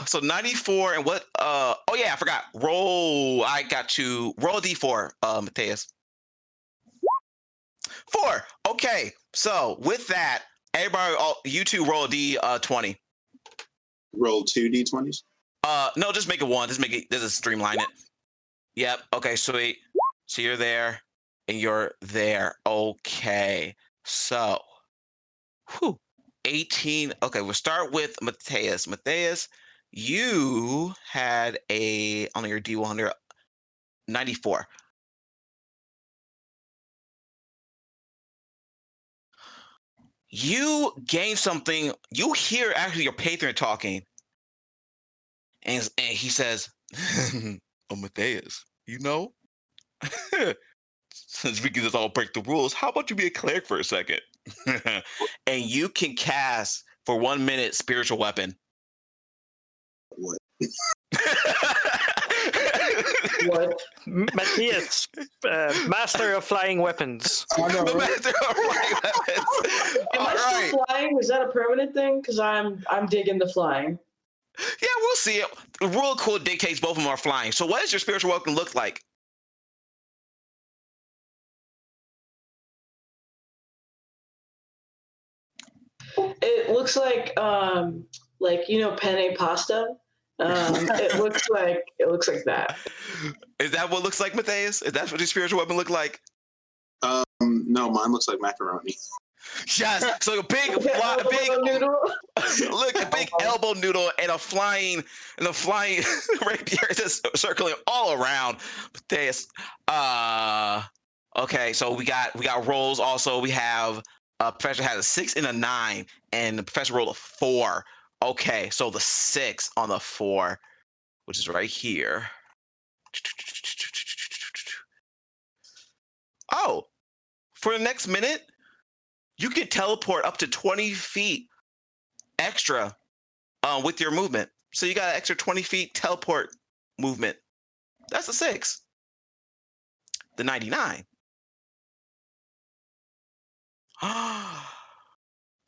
so 94 and what? Oh yeah, I forgot. I got to roll D4, Matthias. 4. Okay. So with that, everybody, you two roll a D20. Roll 2 D20s? No, just make it 1. Just streamline it. Yep. Okay, sweet. So you're there and you're there. Okay. So, 18. Okay, we'll start with Matthias. Matthias, you had on your D100, 94. You gain something. You hear actually your patron talking. And he says, oh, Matthias, since we can just all break the rules, how about you be a cleric for a second? And you can cast for 1 minute spiritual weapon. What? What? Matthias, master of flying weapons. I know, The right? master of flying weapons. Am All I right. still flying? Is that a permanent thing? Because I'm digging the flying. Yeah, we'll see. The rule code dictates both of them are flying. So what does your spiritual weapon look like? It looks like penne pasta. It looks like that. Is that what it looks like, Matthias? Is that what your spiritual weapon look like? No, mine looks like macaroni. Yes. So a big, Noodle. look, a big elbow noodle and a flying rapier just circling all around. Matthias. Okay, so we got rolls also. We have professor has a 6 and a 9, and the professor rolled a 4. Okay, so the 6 on the 4, which is right here. Oh, for the next minute, you can teleport up to 20 feet extra with your movement. So you got an extra 20 feet teleport movement. That's a 6. The 99.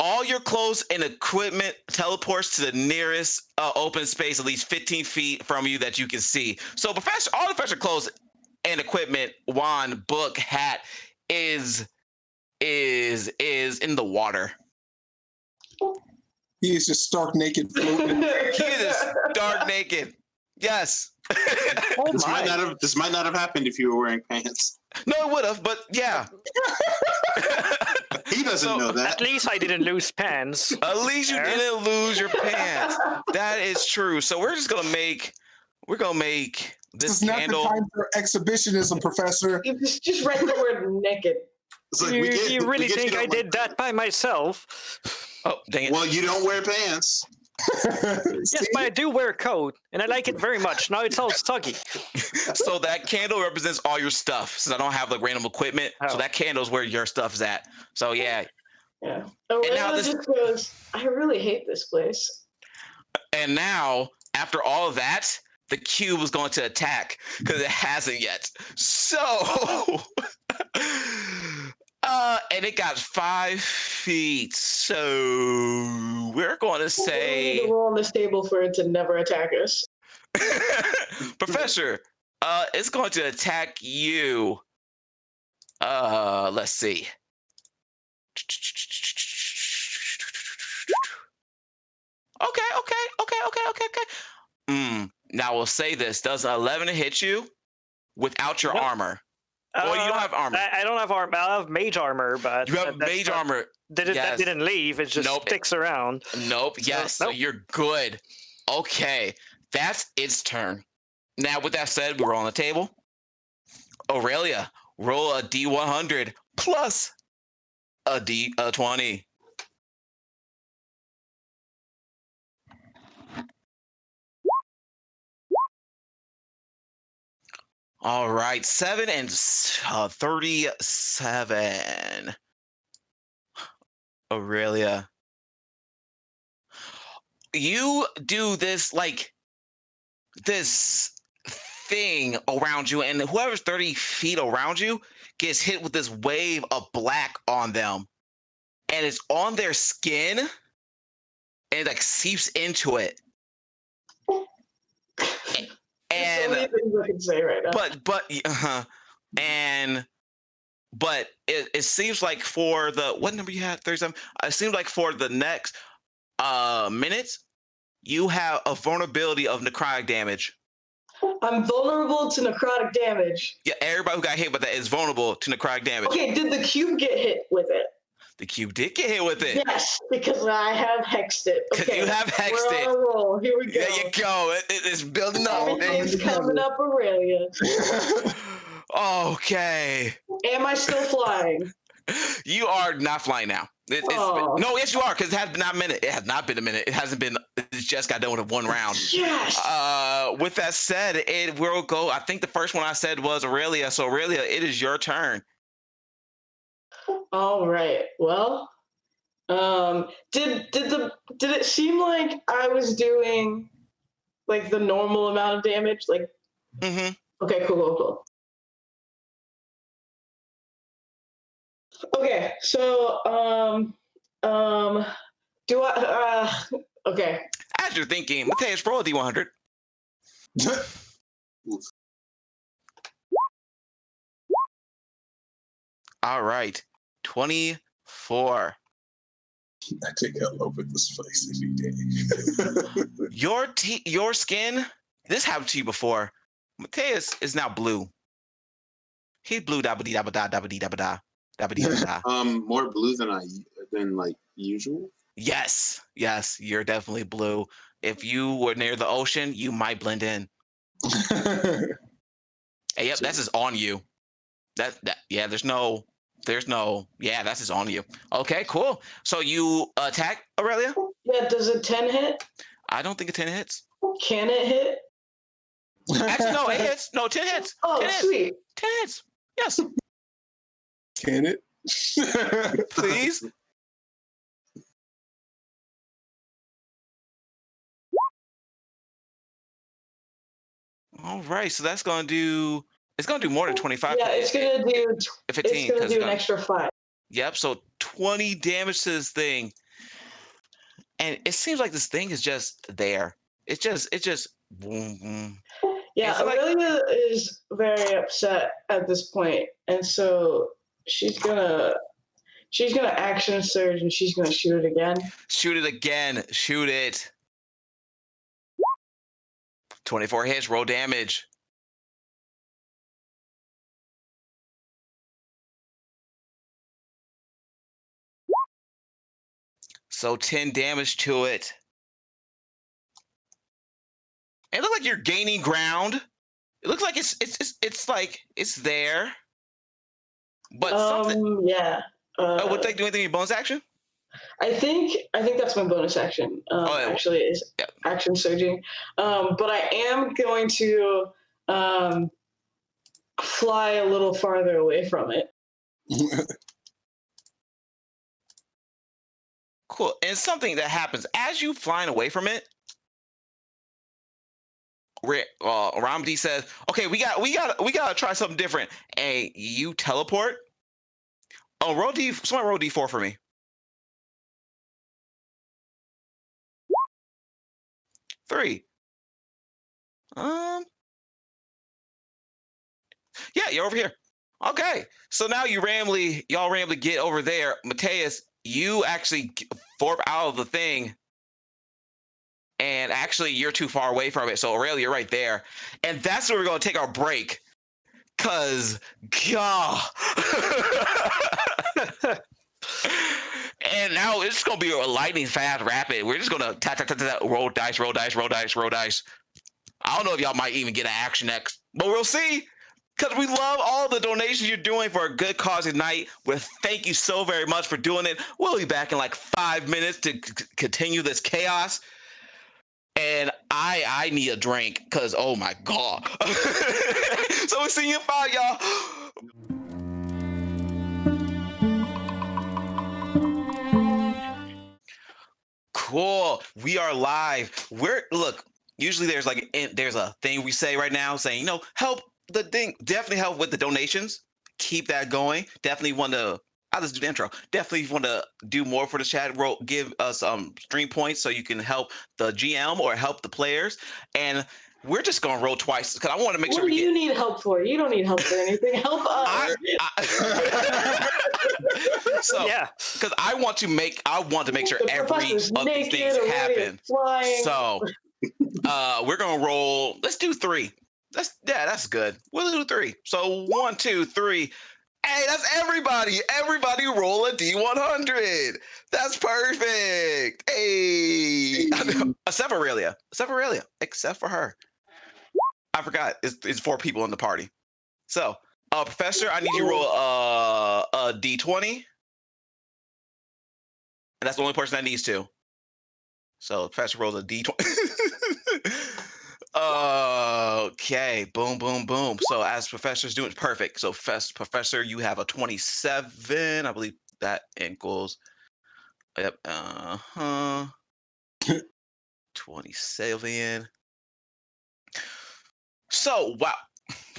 All your clothes and equipment teleports to the nearest open space at least 15 feet from you that you can see. So all the professor clothes and equipment, wand, book, hat is in the water. He is just stark naked floating. He is stark naked. Yes. Oh This my! might not have happened if you were wearing pants. No, it would have, but yeah. He doesn't know that. At least I didn't lose pants. At least you There. didn't lose your pants. That is true. So we're gonna make This this is not candle. the time for exhibitionism, Professor. You just write the word naked. It's like, You, we get, you we really get think don't I like did that by myself? Oh, dang it. Well, you don't wear pants. Yes, but I do wear a coat, and I like it very much. Now it's all soggy. So that candle represents all your stuff. Since I don't have like random equipment, so Oh. that candle's where your stuff's at. So yeah. Yeah. And now Elena this- just goes, I really hate this place. And now, after all of that, the cube is going to attack because it hasn't yet. So, and it got 5 feet. So we're going to We need say, to roll on this table for it to never attack us. Professor, it's going to attack you. Let's see. Okay. Now we'll say this: does 11 hit you without your Nope. armor? Oh, you don't have armor. I don't have armor. I have mage armor, but You have that's mage not- armor. That Yes. didn't leave. It just Nope. sticks around. Nope. Yes. So nope. you're good. Okay. That's its turn. Now, with that said, we're on the table. Aurelia, roll a D100 plus a D20. All right, 7 and 37. Aurelia, you do this this thing around you, and whoever's 30 feet around you gets hit with this wave of black on them, and it's on their skin, and it like seeps into it. There's so many And things I can say right now. but it seems like for the what number you had 37. It seems like for the next minutes you have a vulnerability of necrotic damage. I'm vulnerable to necrotic damage. Yeah, everybody who got hit with that is vulnerable to necrotic damage. Okay, did the cube get hit with it? The cube did get hit with it. Yes, because I have hexed it. 'Cause Okay, you have hexed we're it. on a roll. Here we go. There you go. It's building up. Everything's coming up, Aurelia. Okay. Am I still flying? You are not flying now. Aw. No, yes, you are, because it has not a minute. It has not been a minute. It hasn't been. It's just got done with one round. Yes. With that said, it will go. I think the first one I said was Aurelia. So Aurelia, it is your turn. All right. Well, did it seem like I was doing like the normal amount of damage? Like, Mm-hmm. okay, cool. Okay, so do I? Okay. As you're thinking, Mateus, roll a D100. All right, 24. I think I love it this place every day. Your skin. This happened to you before. Mateus is now blue. He's blue. Da ba dee da ba da da ba dee da ba da da ba dee da ba da. More blue than like usual. Yes, you're definitely blue. If you were near the ocean, you might blend in. Hey, yep, that's just on you. Yeah, there's no, yeah, that's just on you. Okay, cool. So you attack, Aurelia? Yeah, does a 10 hit? I don't think a 10 hits. Can it hit? Actually, no, it hits. No, 10 hits. Oh, 10 sweet. Hits. 10 hits. Yes. Can it? Please. All right, so that's gonna do. It's gonna do more than 25. Yeah, it's gonna do 15. It's gonna do an extra 5. Yep. So 20 damage to this thing, and it seems like this thing is just there. It's just. Boom, boom. Yeah, Aurelia is very upset at this point, and so she's gonna action surge and she's gonna shoot it again. Shoot it again. Shoot it. 24 hits. Roll damage. So 10 damage to it. It looks like you're gaining ground. It looks like it's like it's there. But something. Yeah. Would they do anything in your bonus action? I think that's my bonus action. Actually, is action surging. But I am going to fly a little farther away from it. Cool. And something that happens as you flying away from it. Ramdi says, "Okay, we gotta try something different." And you teleport. Oh, someone roll D4 for me. 3. Yeah, you're over here. Okay, so now y'all randomly get over there. Mateus, you actually warp out of the thing, and actually you're too far away from it. So Aurelia, you're right there, and that's where we're gonna take our break. Cause, God. And now it's gonna be a lightning fast rapid. We're just gonna roll dice. I don't know if y'all might even get an action next, but we'll see. Because we love all the donations you're doing for a good cause tonight. Thank you so very much for doing it. We'll be back in like 5 minutes to continue this chaos. And I need a drink because, oh my God. So we'll see you in 5, y'all. Cool. We are live. Look, usually there's a thing we say right now saying, help the thing. Definitely help with the donations. Keep that going. Definitely want to. I'll just do the intro. Definitely want to do more for the chat. Give us stream points so you can help the GM or help the players. And we're just gonna roll twice because I want to make sure. What do you need help for? You don't need help for anything. Help us. So yeah, because I want to make sure every of these things happen. So we're gonna roll. Let's do 3. That's good. We'll do 3. So 1, 2, 3. Hey, that's everybody. Everybody roll a D100. That's perfect. Hey. Except for Aurelia. Except for her. I forgot. It's 4 people in the party. So, Professor, I need you to roll a D20. And that's the only person that needs to. So, Professor rolls a D20. Okay, boom, boom, boom. So as professor's doing perfect. So professor, you have a 27. I believe that equals. Yep. 27. So wow,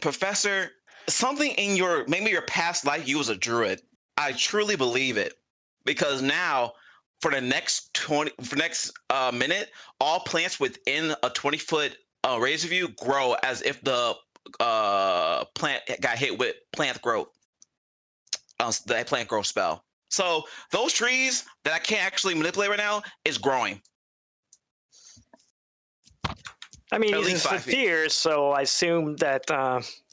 professor, something in maybe your past life, you was a druid. I truly believe it because now for the next minute, all plants within a 20-foot radius of you grow as if the plant got hit with plant growth, the plant growth spell. So those trees that I can't actually manipulate right now is growing. I mean, At he's least a 5 feet. fear, so I assume that,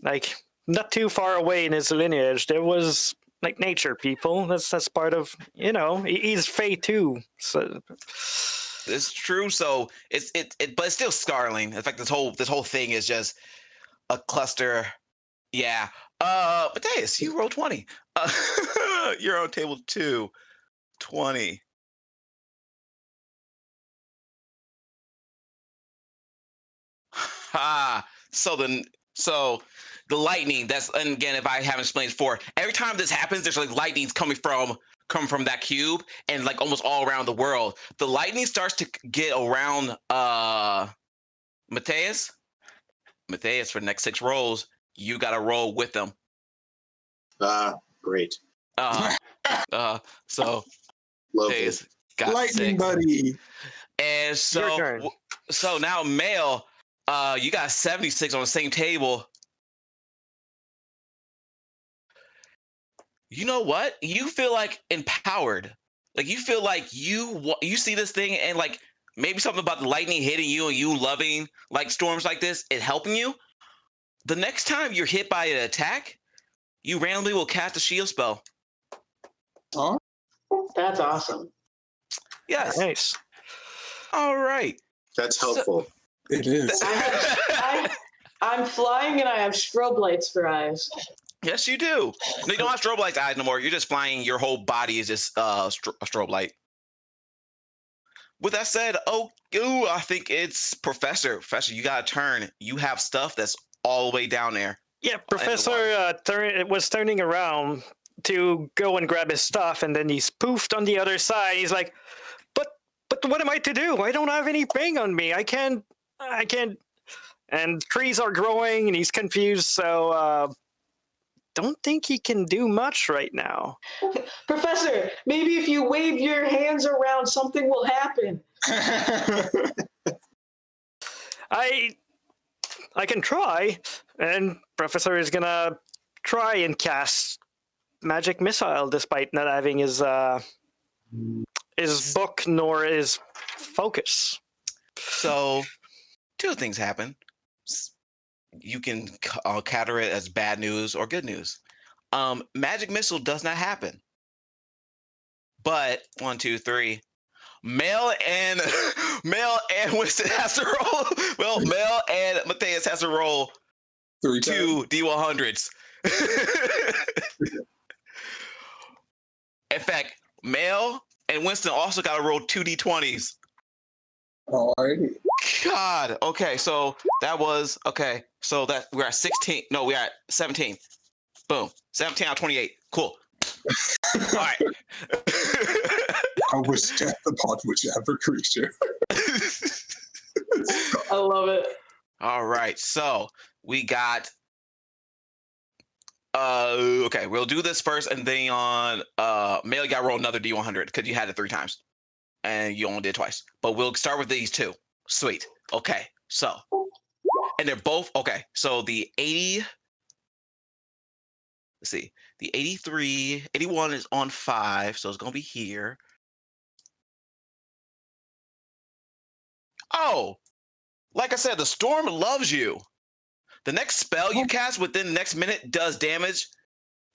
like, not too far away in his lineage, there was like nature people. That's part of, he's Fey too. So It's true. So but it's still scarling. In fact, this whole thing is just a cluster. Yeah. Mateus, you roll 20. You're on table 2. 20. So the lightning, and again, if I haven't explained before, every time this happens, there's like lightnings coming from that cube and like almost all around the world. The lightning starts to get around Mateus. Mateus, for the next 6 rolls, you gotta roll with them. Great. So Lovely. Mateus got Lightning 6. buddy. And Your turn. so now Male, you got 76 on the same table. You know what? You feel like empowered. Like you feel like you see this thing and like maybe something about the lightning hitting you and you loving like storms like this is helping you. The next time you're hit by an attack, you randomly will cast a shield spell. Oh, That's awesome. Yes. nice. All right. That's helpful. it is. I'm flying and I have strobe lights for eyes. Yes, you do. No, you don't have strobe lights eyes no more. You're just flying. Your whole body is just a strobe light. With that said, I think it's Professor. Professor, you got to turn. You have stuff that's all the way down there. Yeah, Professor was turning around to go and grab his stuff, and then he's poofed on the other side. He's like, but what am I to do? I don't have anything on me. I can't. And trees are growing, and he's confused, so don't think he can do much right now. Professor, maybe if you wave your hands around, something will happen. I can try, and Professor is gonna try and cast magic missile despite not having his book nor his focus. So, 2 things happen. You can counter it as bad news or good news. Magic missile does not happen. But 1, 2, 3. Male and Winston has to roll. Well, Mel and Mateus has to roll 3 2 D100s. In fact, Mel and Winston also got to roll 2 D20s. Alrighty. God. Okay, so that was okay. So that we're at 16. No, we're at 17. Boom. 17 out of 28. Cool. All right. I wish death upon whichever creature. I love it. All right. So we got. Okay, we'll do this first, and then on Male, you got to roll another D100 because you had it 3 times, and you only did twice. But we'll start with these 2. Sweet. Okay. So, and they're both okay. So the 80. Let's see. The 83, 81 is on 5, so it's gonna be here. Oh, like I said, the storm loves you. The next spell you cast within the next minute does damage.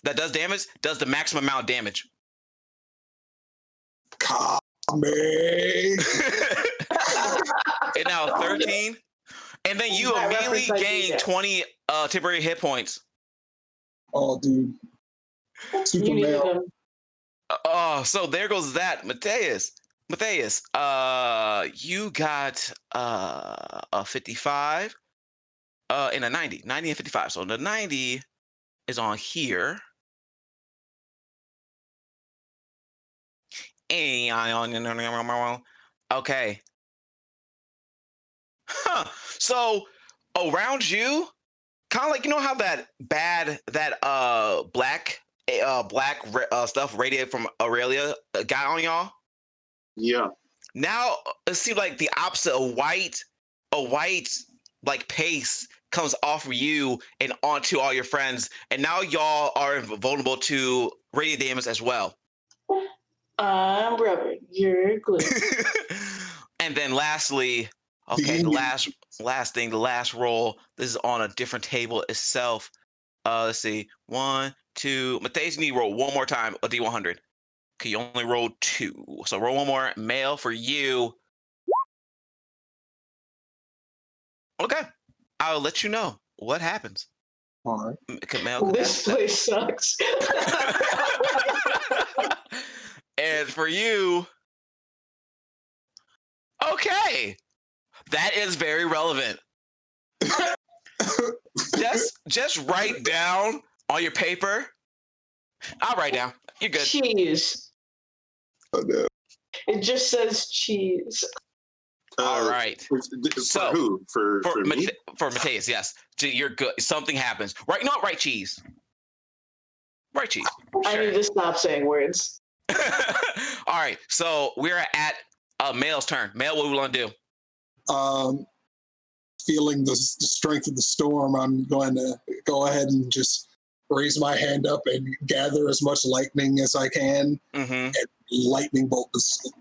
That does damage, does the maximum amount of damage. Me. And now 13. And then you That immediately reference I gain get. 20 temporary hit points. Oh, dude. Super You needed male. them. Oh, so there goes that. Mateus, you got a 55. in a 90 and 55. So the 90 is on here. Okay. Huh. So around you, kind of like, you know how that black stuff radiated from Aurelia got on y'all? Yeah. Now it seems like the opposite. A white like paste comes off of you and onto all your friends, and now y'all are vulnerable to radiant damage as well. I'm rubber. You're glue. And then lastly, okay, the last thing, the last roll. This is on a different table itself. Let's see, 1, 2. Matthias, you need to roll one more time a D100. Okay, you only rolled 2, so roll one more. Male for you. Okay, I'll let you know what happens. All right. This place sucks. And for you, okay, that is very relevant. just write down on your paper. I'll write down. You're good. Cheese. Oh, no. It just says cheese. All right. For who? For me? For Matthias, yes. You're good. Something happens. Right? No, write cheese. Write cheese. Sure. I need to stop saying words. All right. So we're at Male's turn. Male, what do we want to do? Feeling the strength of the storm, I'm going to go ahead and just raise my hand up and gather as much lightning as I can and lightning bolt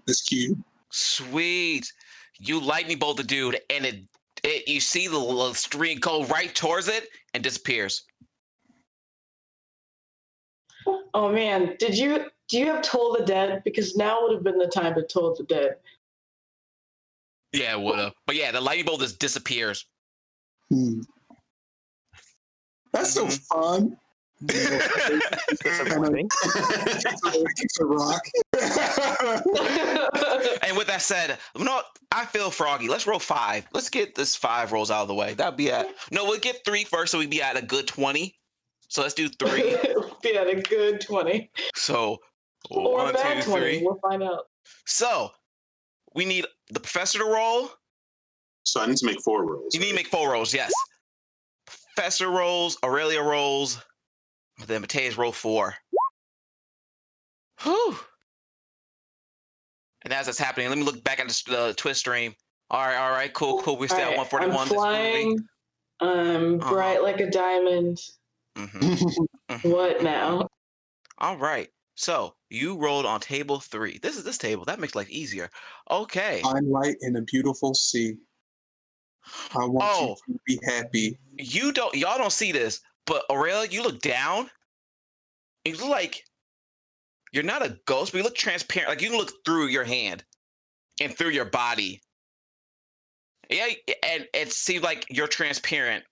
this cube. Sweet. You lightning bolt the dude, and it you see the little stream go right towards it and disappears. Oh man, do you have Toll the Dead? Because now would have been the time to Toll the Dead. Yeah, it would have. But yeah, the lightning bolt just disappears. That's so fun. Disappointing. A rock. And with that said, you know what? I feel froggy. Let's roll 5. Let's get this 5 rolls out of the way. That'd be at we'll get 3 first, so we'd be at a good 20. So let's do 3. Be at a good 20. So or 1, bad 2, 20. 3. We'll find out. So we need the professor to roll. So I need to make 4 rolls. You need to make 4 rolls, yes. Professor rolls, Aurelia rolls, then Matthias roll 4. Whew. And as that's happening, let me look back at the Twitch stream. All right, cool. We're still at 141. I'm flying. I'm bright like a diamond. What now? All right. So you rolled on table 3. This is this table. That makes life easier. Okay. I'm light in a beautiful sea. I want you to be happy. Y'all don't see this, but Aurelia, you look down. You look like you're not a ghost, but you look transparent. Like you can look through your hand and through your body. Yeah, and it seems like you're transparent.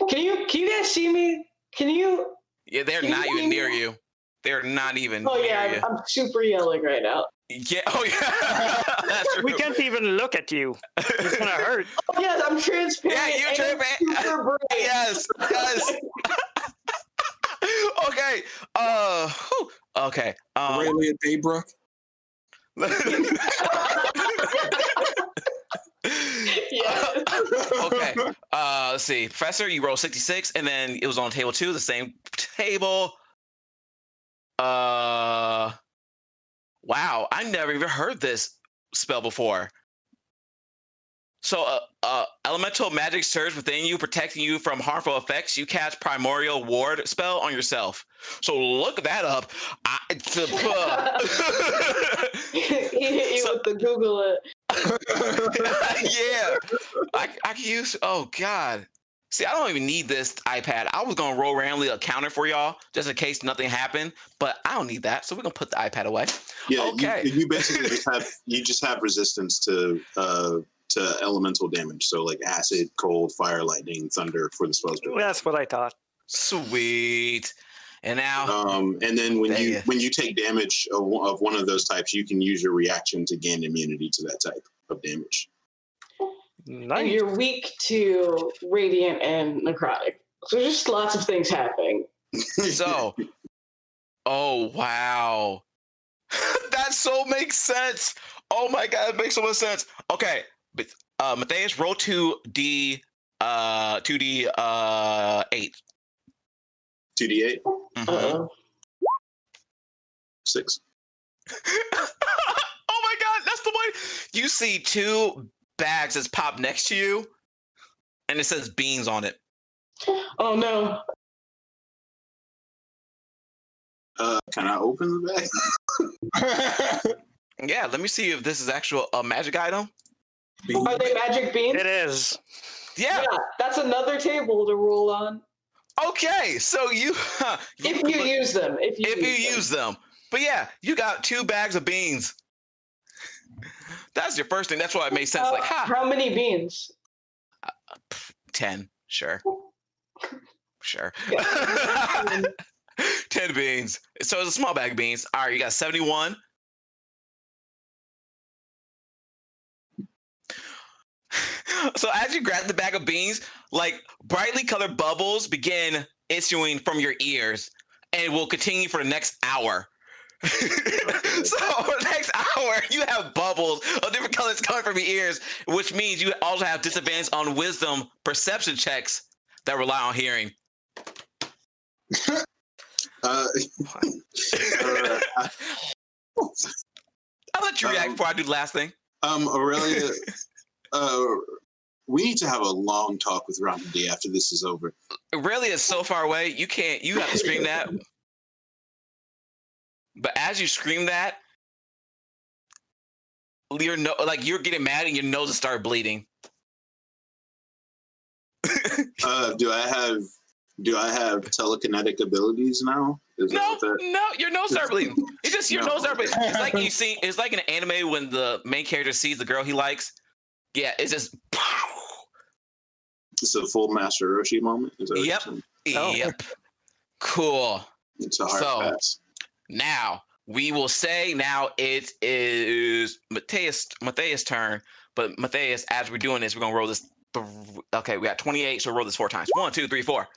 Can you guys see me? Can you? Yeah, they're not even near you. They're not even near you. I'm super yelling right now. Yeah. Oh yeah. That's true. We can't even look at you. It's gonna hurt. Oh, yes, I'm transparent. Yeah, you're transparent. Super bright. Yes. Okay. Okay. Aurelia Daybrook. Yeah. Okay. Let's see. Professor, you rolled 66, and then it was on table 2, the same table. Wow, I never even heard this spell before. So, elemental magic surge within you, protecting you from harmful effects. You cast Primordial Ward spell on yourself. So look that up. He hit you with the Google it. Yeah, I can use. Oh God. See, I don't even need this iPad. I was gonna roll randomly a counter for y'all just in case nothing happened, but I don't need that. So we're gonna put the iPad away. Yeah. Okay. You basically just have resistance to elemental damage. So like acid, cold, fire, lightning, thunder for the spells. That's what I thought. Sweet. And now, and then when you take damage of one of those types, you can use your reaction to gain immunity to that type of damage. and Nice. you're weak to radiant and necrotic. So just lots of things happening. So, oh wow, that so makes sense. Oh my god, it makes so much sense. Okay, but Matthias, roll 2d 8. 2d8, Mhm. Uh-oh. 6. Oh my god, that's the one. You see 2 bags that's popped next to you, and it says beans on it. Oh no. Can I open the bag? Yeah, let me see if this is actual a magic item. Are they magic beans? It is. Yeah. Yeah, that's another table to roll on. Okay, so you If you use them. If you use them. But yeah, you got 2 bags of beans. That's your first thing. That's why it made sense. Like, how many beans? 10. Sure. Sure. 10 beans. So it's a small bag of beans. All right, you got 71. So as you grab the bag of beans, like brightly colored bubbles begin issuing from your ears and will continue for the next hour. So for the next hour, you have bubbles of different colors coming from your ears, which means you also have disadvantage on wisdom perception checks that rely on hearing. Uh, I'll let you react before I do the last thing. Aurelia, we need to have a long talk with Ramadi after this is over. Aurelia is so far away, you have to scream that. But as you scream that, you're getting mad and your nose will start bleeding. Do I have telekinetic abilities now? No, your nose start bleeding. It's just your nose start bleeding. It's like it's like an anime when the main character sees the girl he likes. Yeah, it's just. It's a full Master Roshi moment. Is that what you're saying? Yep. Cool. It's a hard pass. Now we will say it is Matthias' turn. But Matthias, as we're doing this, we're gonna roll this. Okay, we got 28, so roll this 4 times. 1, 2, 3, 4.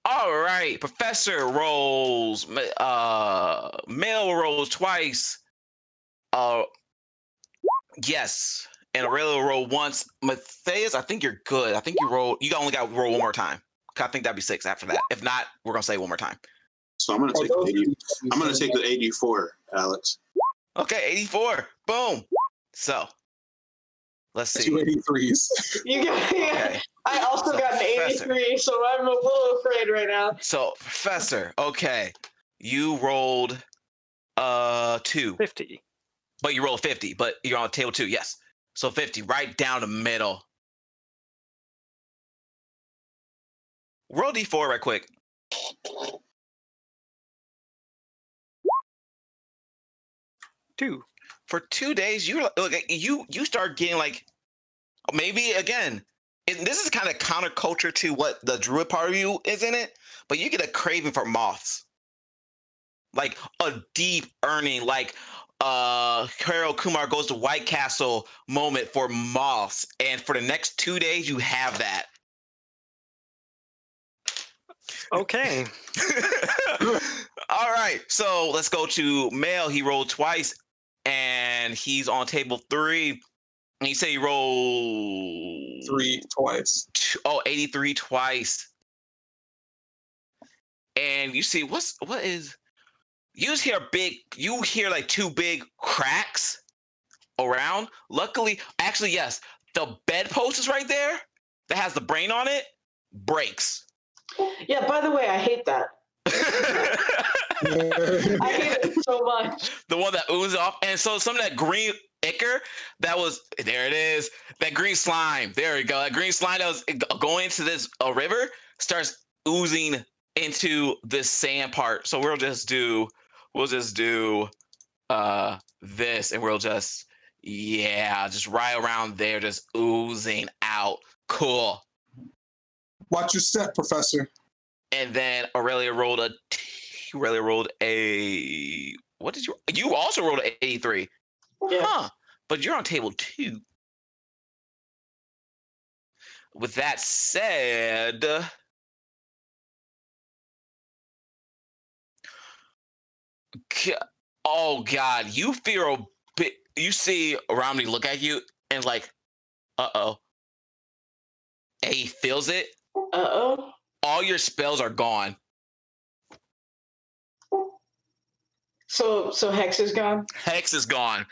All right, Professor rolls. Mel rolls twice. Yes, and Aurelia will roll once. Matthias, I think you're good. I think you only got to roll one more time. I think that'd be 6 after that. If not, we're gonna say one more time. So I'm gonna take the 84, Alex. Okay, 84. Boom. So let's see. 2 83s. You got Okay. I also got an 83, so I'm a little afraid right now. So, Professor, okay. You rolled 2. 50. But you rolled 50, but you're on table 2, yes. So 50, right down the middle. Roll D4 right quick. Two. For 2 days, you start getting like, maybe again, this is kind of counterculture to what the druid part of you is in it, but you get a craving for moths. Like a deep earning, like Harold Kumar goes to White Castle moment for moths. And for the next 2 days, you have that. Okay. All right. So let's go to Mel. He rolled twice and he's on table 3. And you say you roll 3 twice. 83 twice. And you see what is you hear like 2 big cracks around. Luckily, actually, yes, the bedpost is right there that has the brain on it, breaks. Yeah, by the way, I hate that. I hate it so much. The one that oozes off. And so some of that green ichor there it is. That green slime. There we go. That green slime that was going into this river starts oozing into this sand part. So we'll just do this, and we'll just right around there, just oozing out. Cool. Watch your step, Professor. And then Aurelia rolled a what did you also rolled an 83. Yeah. Huh. But you're on table 2. with that said, oh God, you feel a bit. You see Romney look at you and like, uh-oh. And he feels it. Uh-oh. All your spells are gone. So Hex is gone? Hex is gone.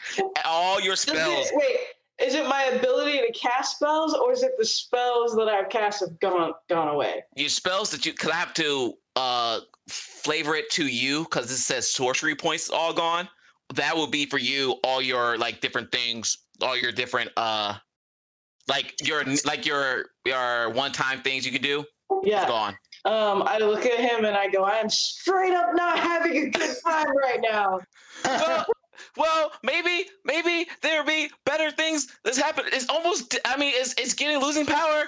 All your spells. Wait, is it my ability to cast spells, or is it the spells that I've cast have gone away? Your spells that you could have to flavor it to you because this says sorcery points all gone. That will be for you. All your like different things. All your different like your one-time things you can do. Yeah. Gone. I look at him and I go, I am straight up not having a good time right now. Well, maybe there'll be better things that's happened. It's almost. I mean, it's getting losing power.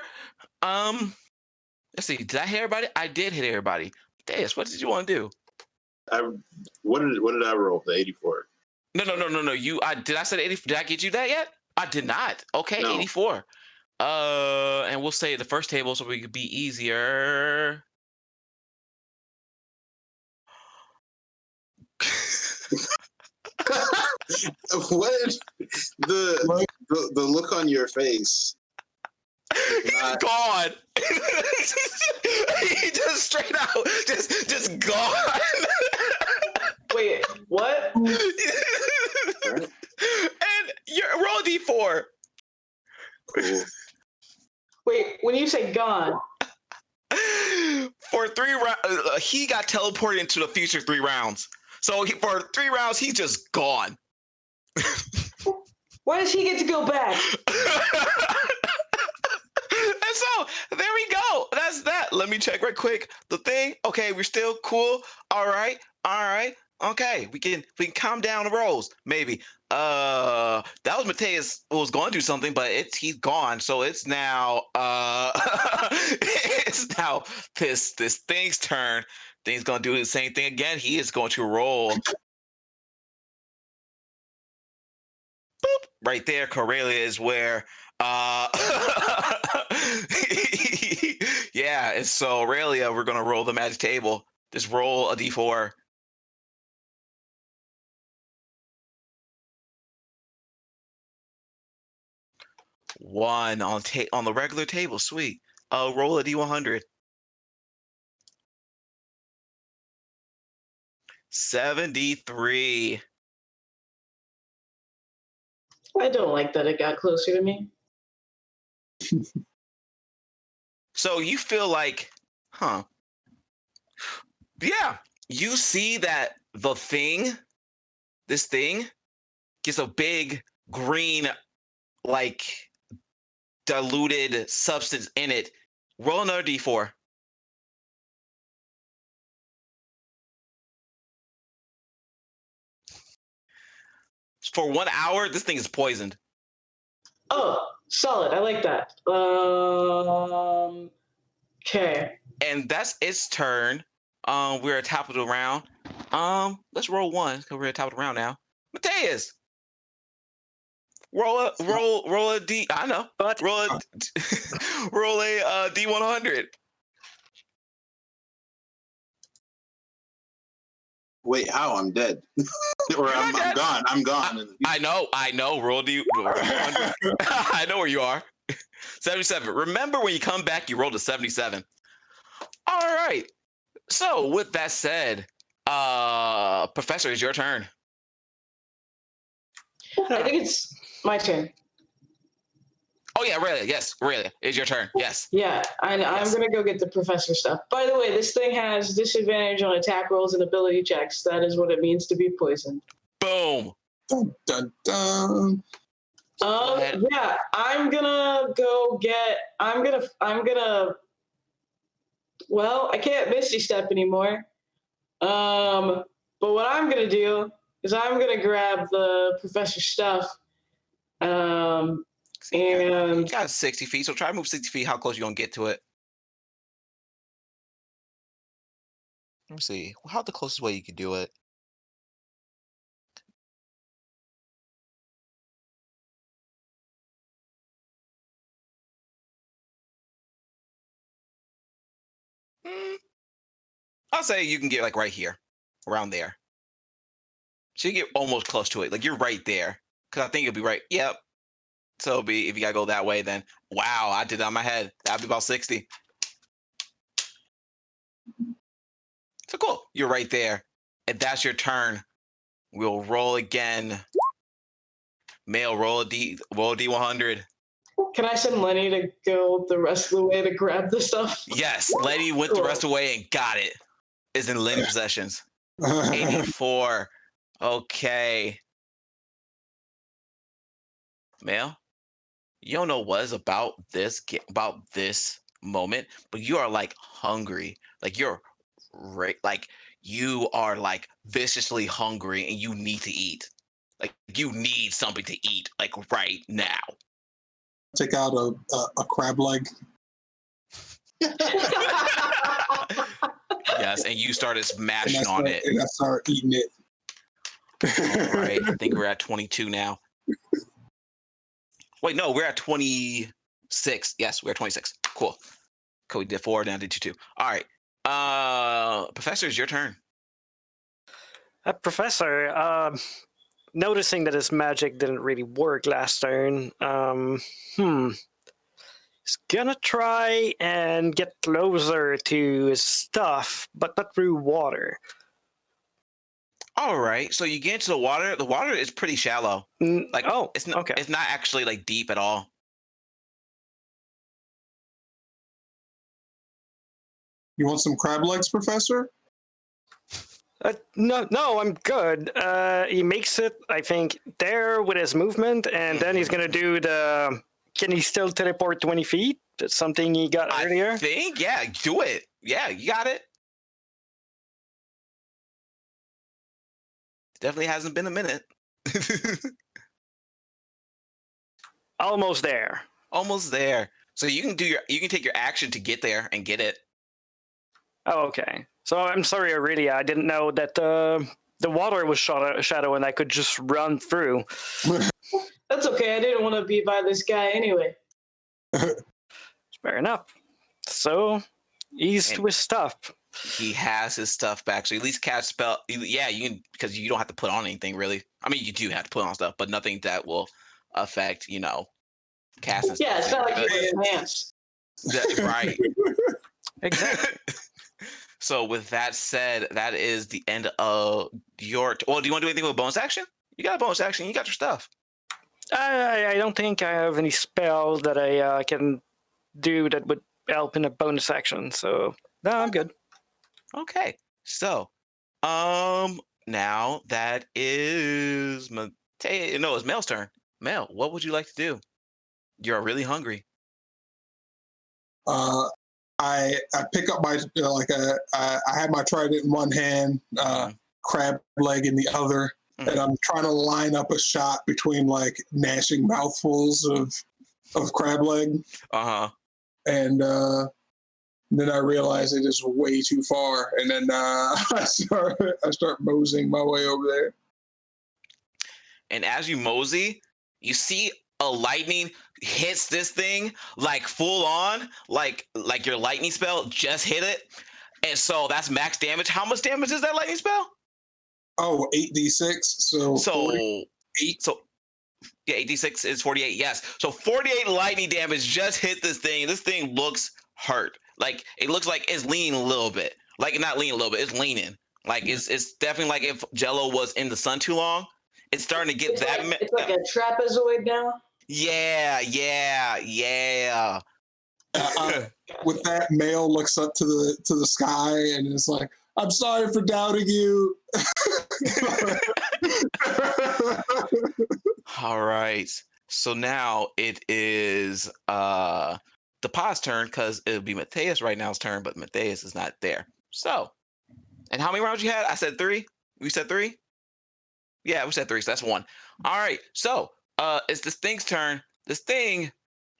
Let's see. Did I hit everybody? I did hit everybody. Deus, what did you want to do? What did I roll? The 84. No. Did I say 80? Did I get you that yet? I did not. Okay, No. 84. And we'll say the first table so we could be easier. What? The look on your face. He's gone. He just straight out just gone. Wait, what? And you're roll a d4. Cool. Wait, when you say gone, For 3 rounds, he got teleported into the future 3 rounds. So for 3 rounds, he's just gone. why does he get to go back? And so there we go. That's that. Let me check right quick. The thing. Okay, we're still cool. All right. Okay, we can calm down the rolls. Maybe. That was Mateus who was going to do something, but he's gone. So it's now it's now this thing's turn. Thing's gonna do the same thing again. He is going to roll. Boop. Right there, Corellia is where yeah, and so Aurelia, we're gonna roll the magic table. Just roll a d4. One on the regular table. Sweet. Roll a d100. 73. I don't like that it got closer to me. So you feel like, yeah, you see that this thing gets a big green, like diluted substance in it. Roll another d4. For 1 hour, this thing is poisoned. Oh, solid. I like that. Okay. And that's its turn. We're at top of the round. Let's roll one because we're at top of the round now. Mateus, roll a d. I know. But Roll a roll a d100. Wait, how? I'm dead. Or I'm gone. I'm gone. I know. Roll d. I know where you are. 77. Remember when you come back, you rolled a 77. All right. So with that said, Professor, it's your turn. I think it's my turn. Oh yeah, Aurelia. Yes, Aurelia, it's your turn. Yes. Yeah, I'm gonna go get the professor stuff. By the way, this thing has disadvantage on attack rolls and ability checks. That is what it means to be poisoned. Boom. Dun, dun, dun. Yeah, I'm gonna go get. I'm gonna. Well, I can't Misty Step anymore. But what I'm gonna do is I'm gonna grab the professor's stuff. And You got 60 feet, so try to move 60 feet. How close you gonna get to it? Let me see. How the closest way you could do it? I'll say you can get like right here, around there. So you get almost close to it. Like you're right there. Because I think it'll be right. Yep. So it'll be, if you gotta go that way, then wow, I did that in my head. That'd be about 60. So cool. You're right there. And that's your turn. We'll roll again. Male, roll a D100. Can I send Lenny to go the rest of the way to grab the stuff? Yes, Lenny went the rest of the way and got it. Is in Lenny possessions. 84. Okay. Male, you don't know what is about this moment, but you are like hungry. Like you're like you are like viciously hungry and you need to eat. Like you need something to eat like right now. Take out a crab leg. Yes, and you started smashing on it. And I started eating it. All right, I think we're at 22 now. Wait, no, we're at 26. Yes, we're at 26. Cool. We did 4, now did 2. All right. Professor, it's your turn. Professor, noticing that his magic didn't really work last turn, he's gonna try and get closer to his stuff, but not through water. All right, so you get into the water. The water is pretty shallow. Like, it's not. Okay. It's not actually like deep at all. You want some crab legs, Professor? No, I'm good. He makes it, I think, there with his movement, and then he's gonna do the. Can he still teleport 20 feet? That's something he got earlier. I think, yeah, do it. Yeah, you got it. Definitely hasn't been a minute. Almost there. Almost there. So you can take your action to get there and get it. Oh, okay. So I'm sorry, Aurelia. I didn't know that the water was shadow and I could just run through. That's okay. I didn't want to be by this guy anyway. Fair enough. So eased with stuff. He has his stuff back, so at least cast spell. Yeah, you can, because you don't have to put on anything really. I mean, you do have to put on stuff, but nothing that will affect, casting. Yeah, it's not like you wear pants. Right. Exactly. So with that said, that is the end of your. Well, do you want to do anything with bonus action? You got a bonus action. You got your stuff. I don't think I have any spell that I can do that would help in a bonus action. So no, I'm good. Okay, so now that is it's Mel's turn. Mel, what would you like to do? You're really hungry. I pick up my I have my trident in one hand, crab leg in the other, and I'm trying to line up a shot between like gnashing mouthfuls of crab leg. And then I realize it is way too far, and then I start moseying my way over there. And as you mosey, you see a lightning hits this thing like full on, like your lightning spell just hit it, and so that's max damage. How much damage is that lightning spell? Oh, 8d6. So 48. So yeah, 8d6 is 48. Yes, so 48 lightning damage just hit this thing. This thing looks hurt. Like it looks like it's leaning a little bit. Like not leaning a little bit, it's leaning. Like it's definitely like if Jello was in the sun too long. It's starting to get it's like a trapezoid now. Yeah. With that, Male looks up to the sky and is like, "I'm sorry for doubting you." All right. So now it is the pod's turn, because it'll be Matthias right now's turn, but Matthias is not there. So, and how many rounds you had? I said 3. We said 3. Yeah, we said 3. So that's 1. All right. So it's this thing's turn. This thing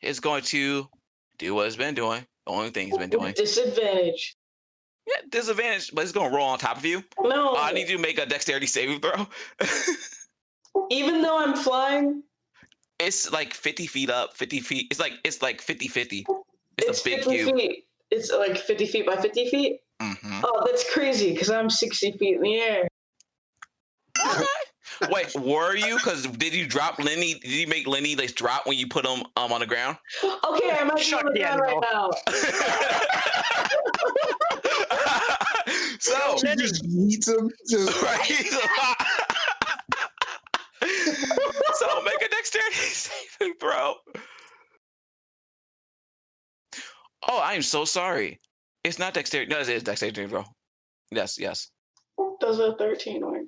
is going to do what it's been doing. The only thing it's been doing. Disadvantage. Yeah, disadvantage, but it's going to roll on top of you. No. I need you to make a dexterity saving throw. Even though I'm flying? It's like 50 feet up, 50 feet. It's like 50-50. It's a big 50 cube. feet. It's like 50 feet by 50 feet? Mm-hmm. Oh, that's crazy because I'm 60 feet in the air. Wait, were you? Because did you drop Lenny? Did you make Lenny like drop when you put him on the ground? Okay, I'm actually on the ground right now. So She just eats him. Just right. So make a dexterity saving throw. Oh, I am so sorry. It's not dexterity. No, it is dexterity throw. Yes, yes. Does a 13 work?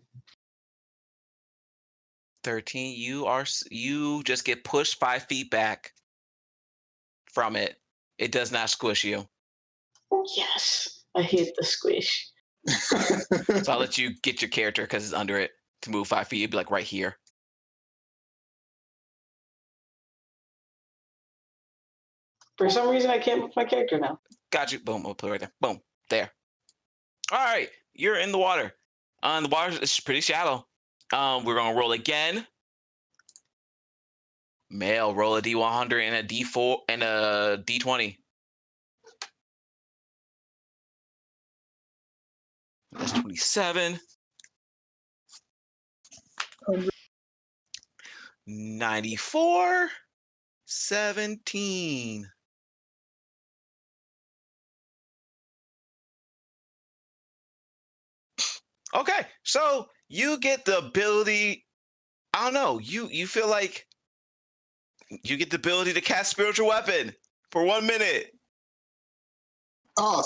13. You just get pushed 5 feet back from it. It does not squish you. Yes, I hate the squish. So I'll let you get your character because it's under it to move 5 feet. It'd be like right here. For some reason, I can't move my character now. Got you. Boom. I'll put it right there. Boom. There. All right. You're in the water. The water is pretty shallow. We're gonna roll again. Male, roll a D100 and a D4 and a D20. That's 27. 94. 17. Okay, so you get the ability. I don't know. You feel like you get the ability to cast spiritual weapon for 1 minute. oh,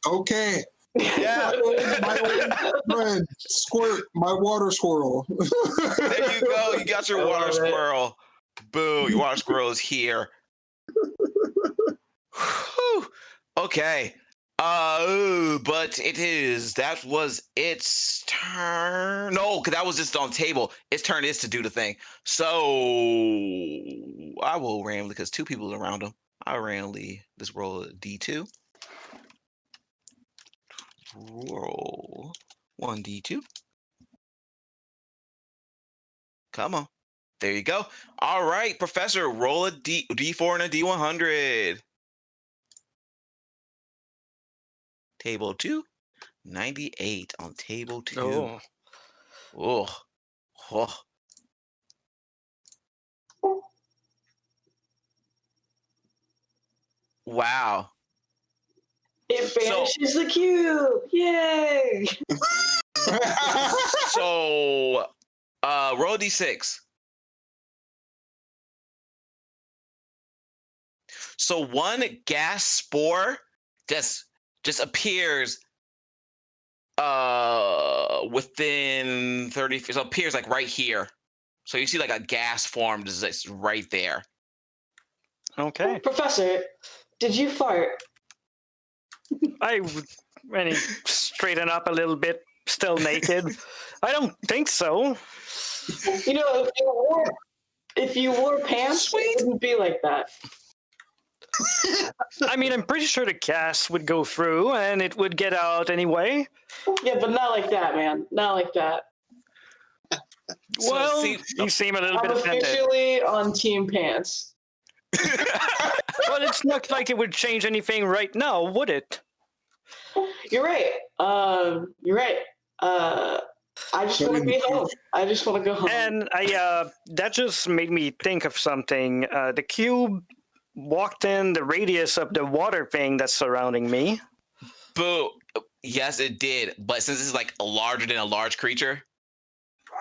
okay. Yeah. My old friend, Squirt, my water squirrel. There you go. You got your water squirrel. Boo, your water squirrel is here. Whew. Okay. But that was its turn. No, because that was just on the table. Its turn is to do the thing. So I will randomly, because 2 people around him. I'll randomly just roll a D2. Roll 1D2. Come on. There you go. All right, Professor, roll a D4 and a D100. Table 2, 98 on table 2. Oh. Oh. Wow. It banishes the cube. Yay! So, roll D6. So 1 gas spore just appears within 30 feet. So it appears like right here. So you see like a gas form just right there. Okay. Professor, did you fart? I really straighten up a little bit, still naked. I don't think so. You know, if you wore pants, it wouldn't be like that. I mean, I'm pretty sure the gas would go through and it would get out anyway. Yeah, but not like that, man. Not like that. Well, you seem a little I'm bit offended. officially on Team Pants. Well, it's not like it would change anything right now, would it? You're right. You're right. I just want to be home. I just want to go home. And that just made me think of something. The cube walked in the radius of the water thing that's surrounding me. Boo. Yes, it did. But since it's like larger than a large creature,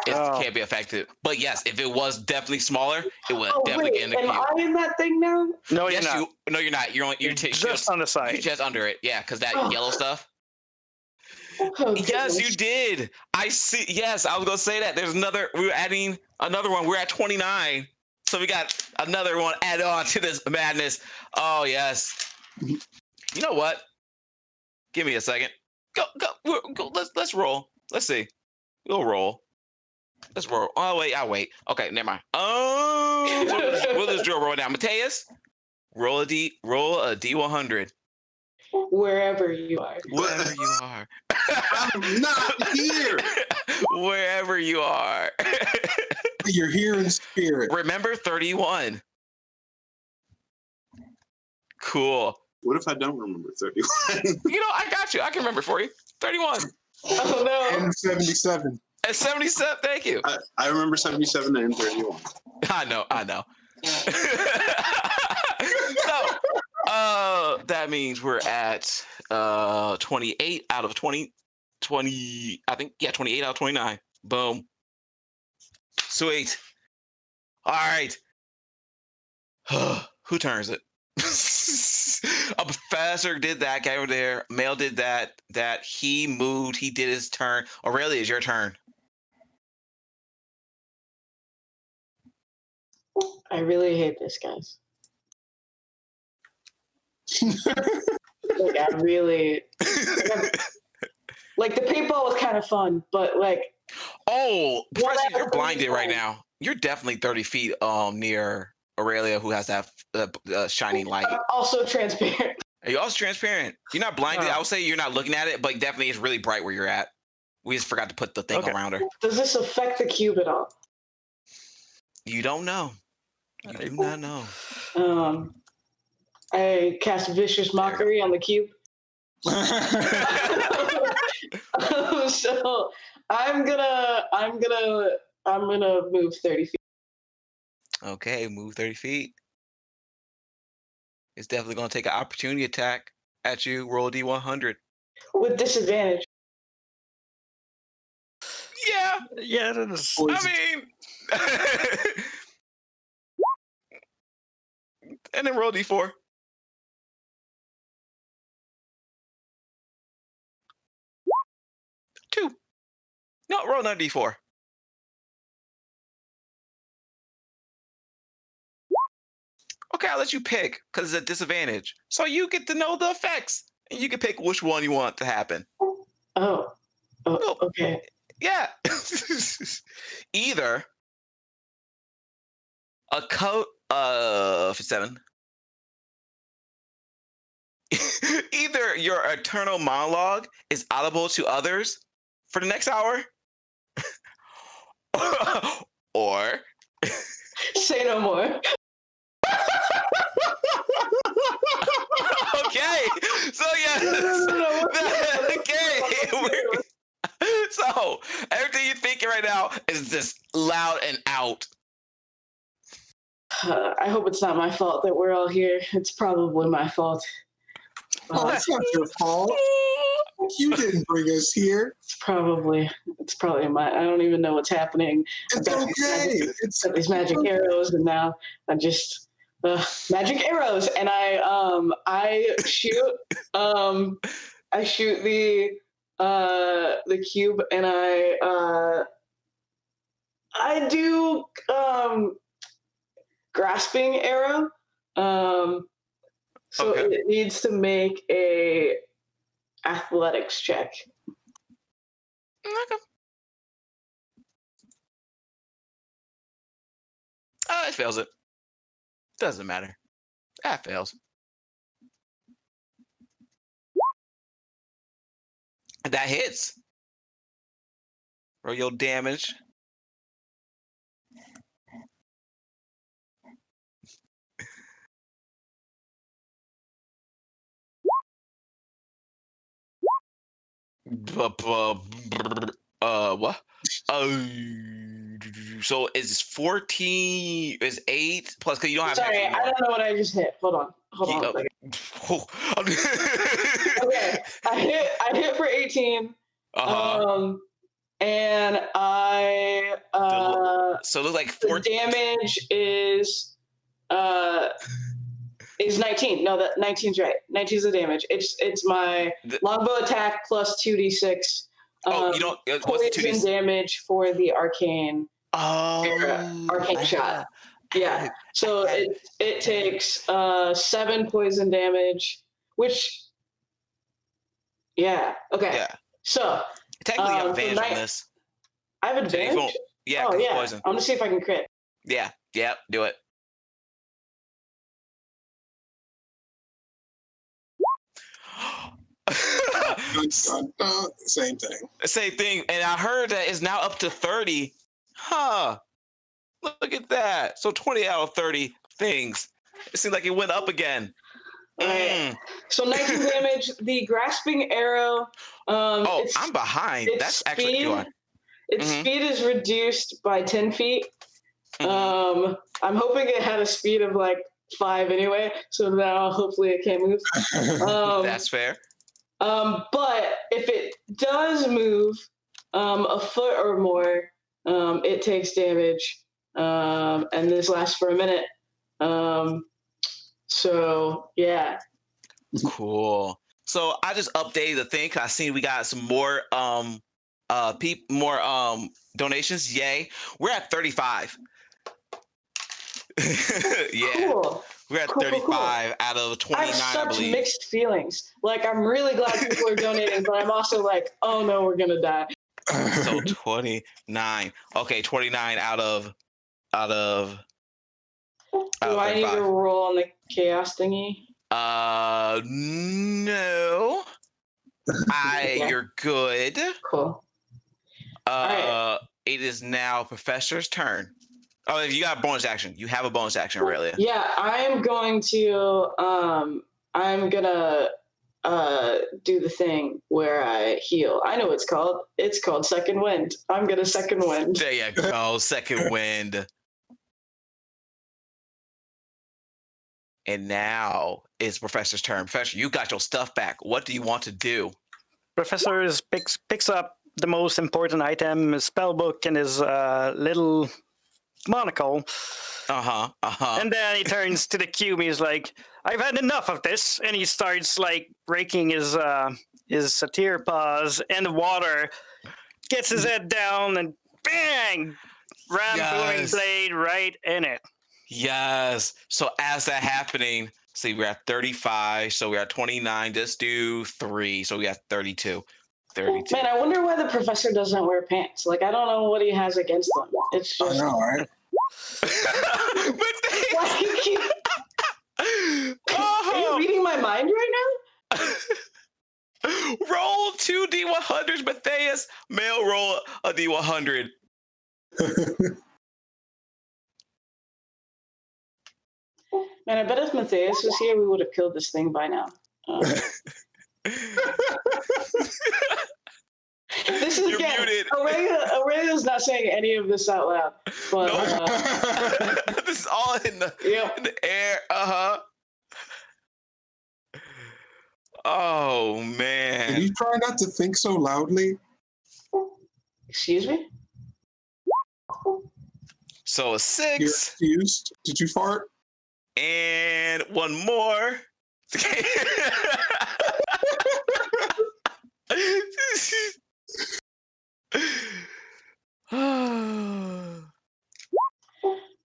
it can't be affected. But yes, if it was definitely smaller, it would definitely get in the cube. Am I in that thing now? No, yes, you're not. No, you're not. You're just on the side. You're just under it. Yeah, because that yellow stuff. Oh, yes, you did. I see. Yes, I was gonna say that. There's another. We were adding another one. We're at 29, so we got another one added on to this madness. Oh yes. You know what? Give me a second. Go. Let's roll. Let's see. We'll roll. Let's roll. Oh wait, I'll wait. Okay, never mind. We'll just do a roll now. Mateus, roll a D100. Wherever you are. Wherever you are. I'm not here. Wherever you are. You're here in spirit. Remember 31. Cool. What if I don't remember 31? I got you. I can remember for you. 31. Oh no. And 77. And 77. Thank you. I remember 77 and 31. I know. So, that means we're at 28 out of 20. I think, 28 out of 29. Boom. Sweet. All right. Who turns it? A professor did that guy over there. Male did that. He moved. He did his turn. Aurelia, it's your turn. I really hate this, guys. Like, I really like the paintball was kind of fun, but like. Oh, Professor, you're Whatever. blinded right now. You're definitely 30 feet near Aurelia, who has that shining light. I'm also transparent. Are you also transparent? You're not blinded. Oh. I would say you're not looking at it, but definitely it's really bright where you're at. We just forgot to put the thing Okay. around her. Does this affect the cube at all? You don't know. You do not know. I cast vicious mockery on the cube. So I'm gonna move 30 feet. Okay, move 30 feet. It's definitely going to take an opportunity attack at you. Roll a D100. With disadvantage. Yeah, Yeah, that is. I mean, and then roll D4. Two. No, roll another D4. Okay, I'll let you pick because it's a disadvantage. So you get to know the effects, and you can pick which one you want to happen. Oh, okay. Yeah. Either a coat 57. Either your eternal monologue is audible to others for the next hour, or Say no more. okay. So yes. Okay. So everything you're thinking right now is just loud and out. I hope it's not my fault that we're all here. It's probably my fault. Oh, it's not your fault. You didn't bring us here. It's probably my. I don't even know what's happening. It's okay. It's Got these magic arrows, and now I just magic arrows, and I shoot I shoot the cube, and I do grasping arrow. So Okay. it needs to make a athletics check. Okay. It fails it. Doesn't matter. That fails. That hits. Roll your damage. What? So is 14 is 8 plus because you don't have. Sorry, I don't know what I just hit. Hold on a second. Okay, I hit for 18. And I so it looks like the 14. damage is 19. No, that 19's right. 19 is the damage. It's my longbow attack plus 2d6. You don't. What's the Poison 2d6? damage for the arcane. Arcane shot. Yeah. So it takes 7 poison damage, which. Yeah. Okay. Yeah. So. Technically, you have advantage on this. I have advantage. Yeah. Oh 'cause yeah. Poison. I'm gonna see if I can crit. Yeah. Yeah. Do it. Same thing. Same thing. And I heard that it's now up to 30. Huh. Look at that. So 20 out of 30 things. It seems like it went up again. Alright. So 19 damage. The grasping arrow. I'm behind. That's actually good. Its speed is reduced by 10 feet. I'm hoping it had a speed of like 5 anyway, so now hopefully it can't move. That's fair. But if it does move a foot or more, it takes damage, and this lasts for a minute. So yeah. Cool. So I just updated the thing because I seen we got some more donations. Yay. We're at 35. Yeah. Cool. We're at 35 out of 29, I have I such believe. mixed feelings. Like, I'm really glad people are donating, but I'm also like, oh no, we're gonna die. So 29. Okay, 29 out of Do I need to roll on the chaos thingy? No. You're good. Cool. It is now Professor's turn. Oh, if you got a bonus action. You have a bonus action, Aurelia. Yeah, I'm going to do the thing where I heal. I know what it's called. It's called Second Wind. I'm gonna Second Wind. There you go, Second Wind. And now it's Professor's turn. Professor, you got your stuff back. What do you want to do? Professor picks up the most important item, his spellbook and his little monocle. And then he turns to the cube. He's like, "I've had enough of this," and he starts like breaking his satyr paws in the water. Gets his head down and bang, booming blade right in it. Yes. So as that happening, see, we're at 35. So we're at 29. Just do 3. So we got 32. 32. Man, I wonder why the professor doesn't wear pants. Like, I don't know what he has against them. It's just. I know, right? Why do you keep... Are you reading my mind right now? Roll 2 D100s, Matthias. Male, roll a D100. Man, I bet if Matthias was here, we would have killed this thing by now. This is You're again. muted. Aurelia's not saying any of this out loud. But This is all in the air. Oh man. Can you try not to think so loudly? Excuse me? So a 6. You're excused. Did you fart? And one more.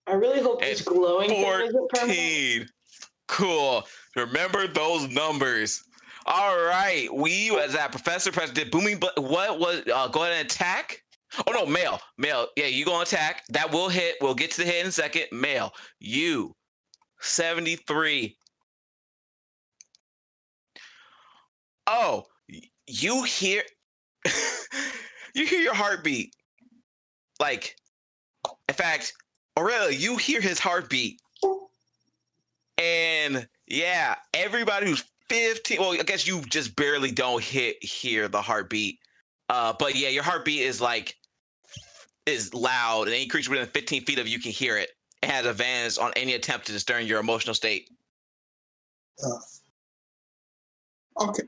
I really hope this glowing thing isn't permanent. 14. Cool. Remember those numbers. All right. We was that Professor did booming. But what was? Go ahead and attack. Oh no, male. Yeah, you gonna attack. That will hit. We'll get to the hit in a second. Male. You. 73. Oh, you hear. You hear your heartbeat. Like, in fact, Aurelia, you hear his heartbeat. And yeah, everybody who's 15, well, I guess you just barely don't hear the heartbeat. But yeah, your heartbeat is loud, and any creature within 15 feet of you can hear it. It has advantage on any attempt to discern your emotional state. Okay.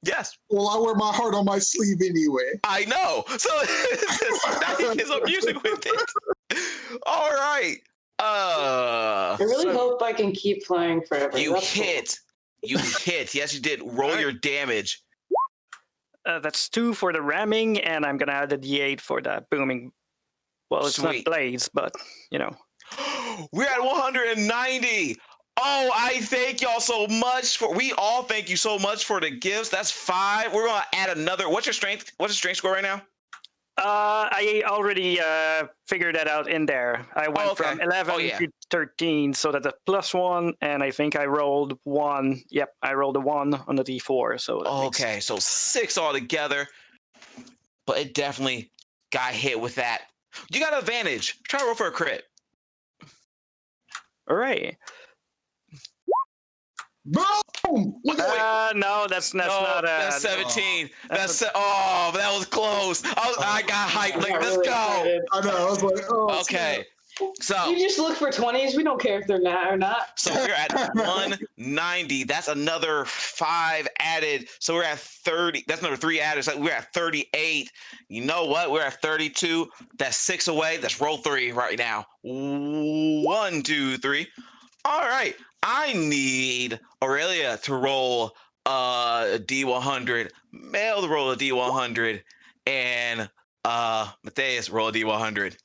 Yes. Well, I wear my heart on my sleeve anyway. I know. So now he gets some music with it. All right. I really hope I can keep flying forever. You hit. You hit. Yes, you did. Roll your damage. That's 2 for the ramming, and I'm gonna add a D8 for the booming. Well, it's not blades, but you know. We're at 190. Oh, I thank y'all so much we all thank you so much for the gifts. That's 5. We're gonna add another. What's your strength? What's your strength score right now? I already figured that out in there. I went from 11 to 13, so that's a +1, and I think I rolled 1. Yep, I rolled a 1 on the D4. So okay, so 6 altogether. But it definitely got hit with that. You got advantage. Try to roll for a crit. All right. Boom! Look at No, that's not. That's 17. Oh, that was close. I got hyped. Like, let's really go. excited. I know. I was like, oh. Okay. So You just look for 20s. We don't care if they're not or not. So we're at 190. That's another 5 added. So we're at 30. That's another 3 added. So we're at 38. You know what? We're at 32. That's 6 away. Let's roll 3 right now. 1, 2, 3. All right. I need Aurelia to roll a D100. Mel to roll a D100. And Matthias roll a D100.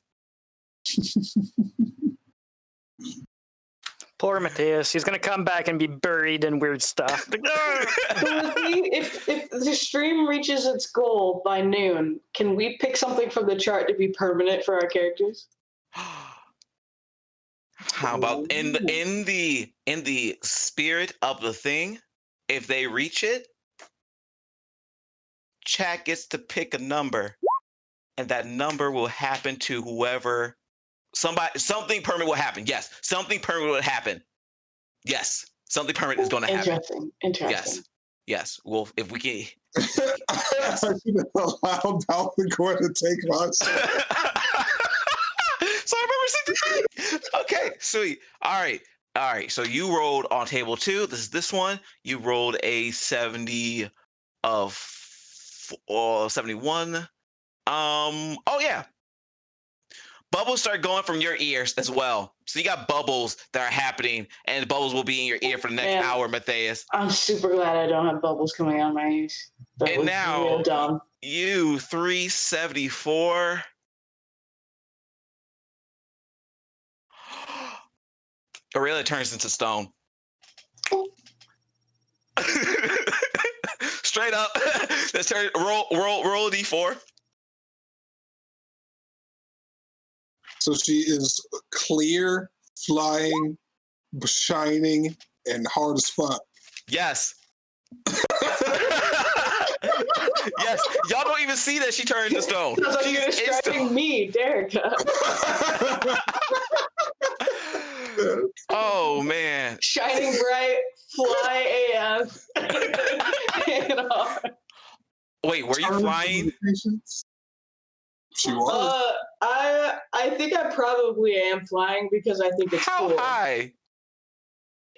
Poor Matthias. He's gonna come back and be buried in weird stuff. If the stream reaches its goal by noon, can we pick something from the chart to be permanent for our characters? How about in the spirit of the thing, if they reach it, chat gets to pick a number, and that number will happen to whoever. Something permanent will happen. Yes, something permanent will happen. Yes, something permanent is going to happen. Interesting. Yes. Well, if we can. I should have allowed Balthagor to take my side. So I remember 63. Okay, sweet. All right. So you rolled on table 2. This one. You rolled a 70 of 71. Oh yeah. Bubbles start going from your ears as well. So you got bubbles that are happening, and bubbles will be in your ear for the next hour, Matthias. I'm super glad I don't have bubbles coming out of my ears. That And was now real dumb. you 374. Aurelia turns into stone. Straight up. Let's turn roll a D4. So she is clear, flying, shining, and hard as fuck. Yes. Yes. Y'all don't even see that she turned to stone. So you're describing me, Derica. Oh man. Shining bright, fly AF. Wait, were you flying? She was. I think I probably am flying because I think it's How cool. high?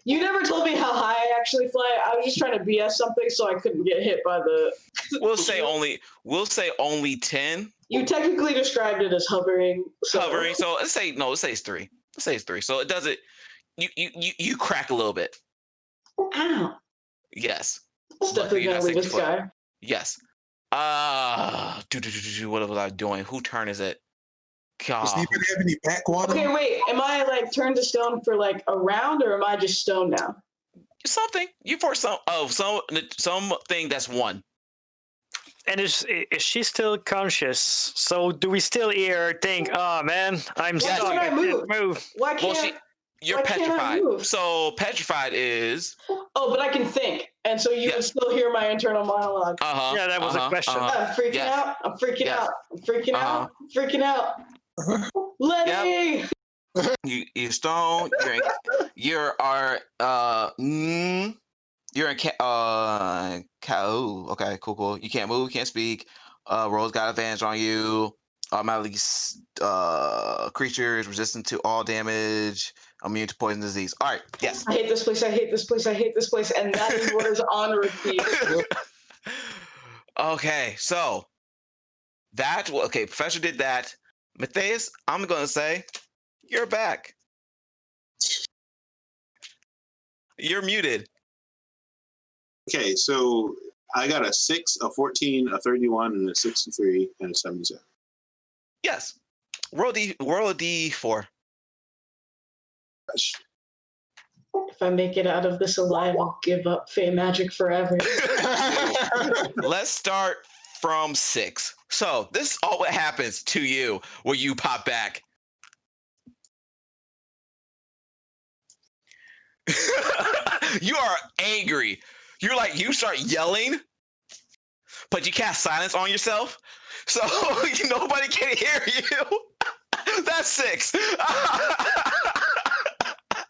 You never told me how high I actually fly. I was just trying to BS something so I couldn't get hit by the. We'll say only 10. You technically described it as hovering. So. Hovering. So let's say it's 3. Let's say it's 3. So it does it. You crack a little bit. Ow. Yes. It's definitely gonna leave the sky. Yes. What was I doing? Who turn is it? Does anybody have any backwater? Okay, wait. Am I like turned to stone for like a round, or am I just stone now? Something. You for something that's 1. And is she still conscious? So do we still hear her think, oh man, I'm Why stuck. can't I move? Move. Why can't? You're why can't I petrified. move? So petrified is. Oh, but I can think, and so you would still hear my internal monologue. Yeah, that was a question. I'm freaking out. I'm freaking out. I'm freaking out. I'm freaking out. Letty. You stone. You're in cow. Okay, cool. You can't move. Can't speak. Rose got advantage on you. Automatically, creature is resistant to all damage. Immune to poison disease. All right. Yes. I hate this place. I hate this place. I hate this place. And that is what is on repeat. Okay. So Professor did that. Matthias, I'm gonna say you're back. You're muted. Okay, so I got a 6, a 14, a 31, and a 63, and a 77. Yes. Roll a D4. If I make it out of this alive, I'll give up Fey Magic forever. Let's start from 6. So this is all what happens to you when you pop back. You are angry. You start yelling, but you cast silence on yourself, so nobody can hear you. That's 6.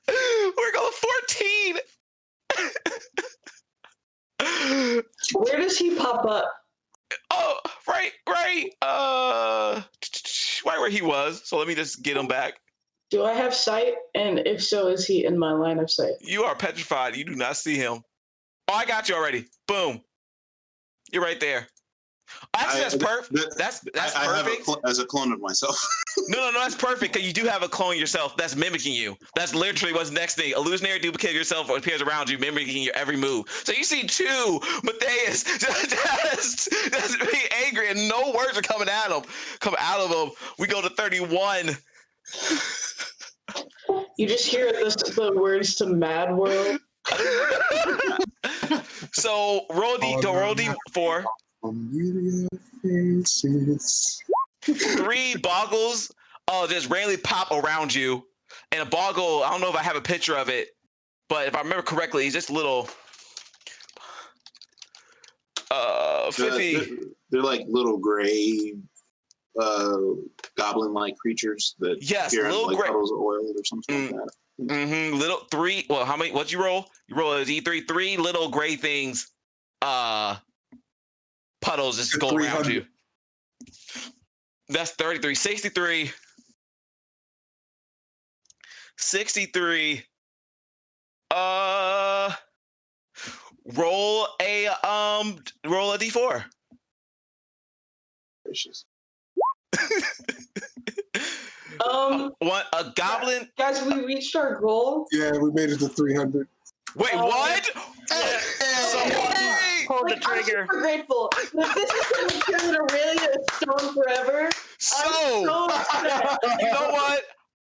We're going 14. pop up. Oh, right. Right where he was. So let me just get him back. Do I have sight? And if so, is he in my line of sight? You are petrified. You do not see him. Oh, I got you already. Boom. You're right there. Actually, that's perfect. That's perfect. As a clone of myself. No, that's perfect because you do have a clone yourself that's mimicking you. That's literally what's next thing. Illusionary duplicate of yourself appears around you, mimicking your every move. So you see two Matthias just being angry and no words are coming out of him. We go to 31. You just hear the words to Mad World. So roll D4. Three boggles just randomly pop around you. And a boggle, I don't know if I have a picture of it, but if I remember correctly, it's just a little 50. They're like little gray goblin-like creatures that appear in like puddles of oil or something like that. Mm-hmm. Little three. Well, how many? What'd you roll? You roll a D3. Three little gray things. Puddles just go around you. That's 33. 63. 63. Roll a D4. Gracious. What a goblin? Guys, we reached our goal. Yeah, we made it to 300. Wait, what? Pull the trigger. I'm super grateful. If this is going to turn into really a stone forever. So you know what?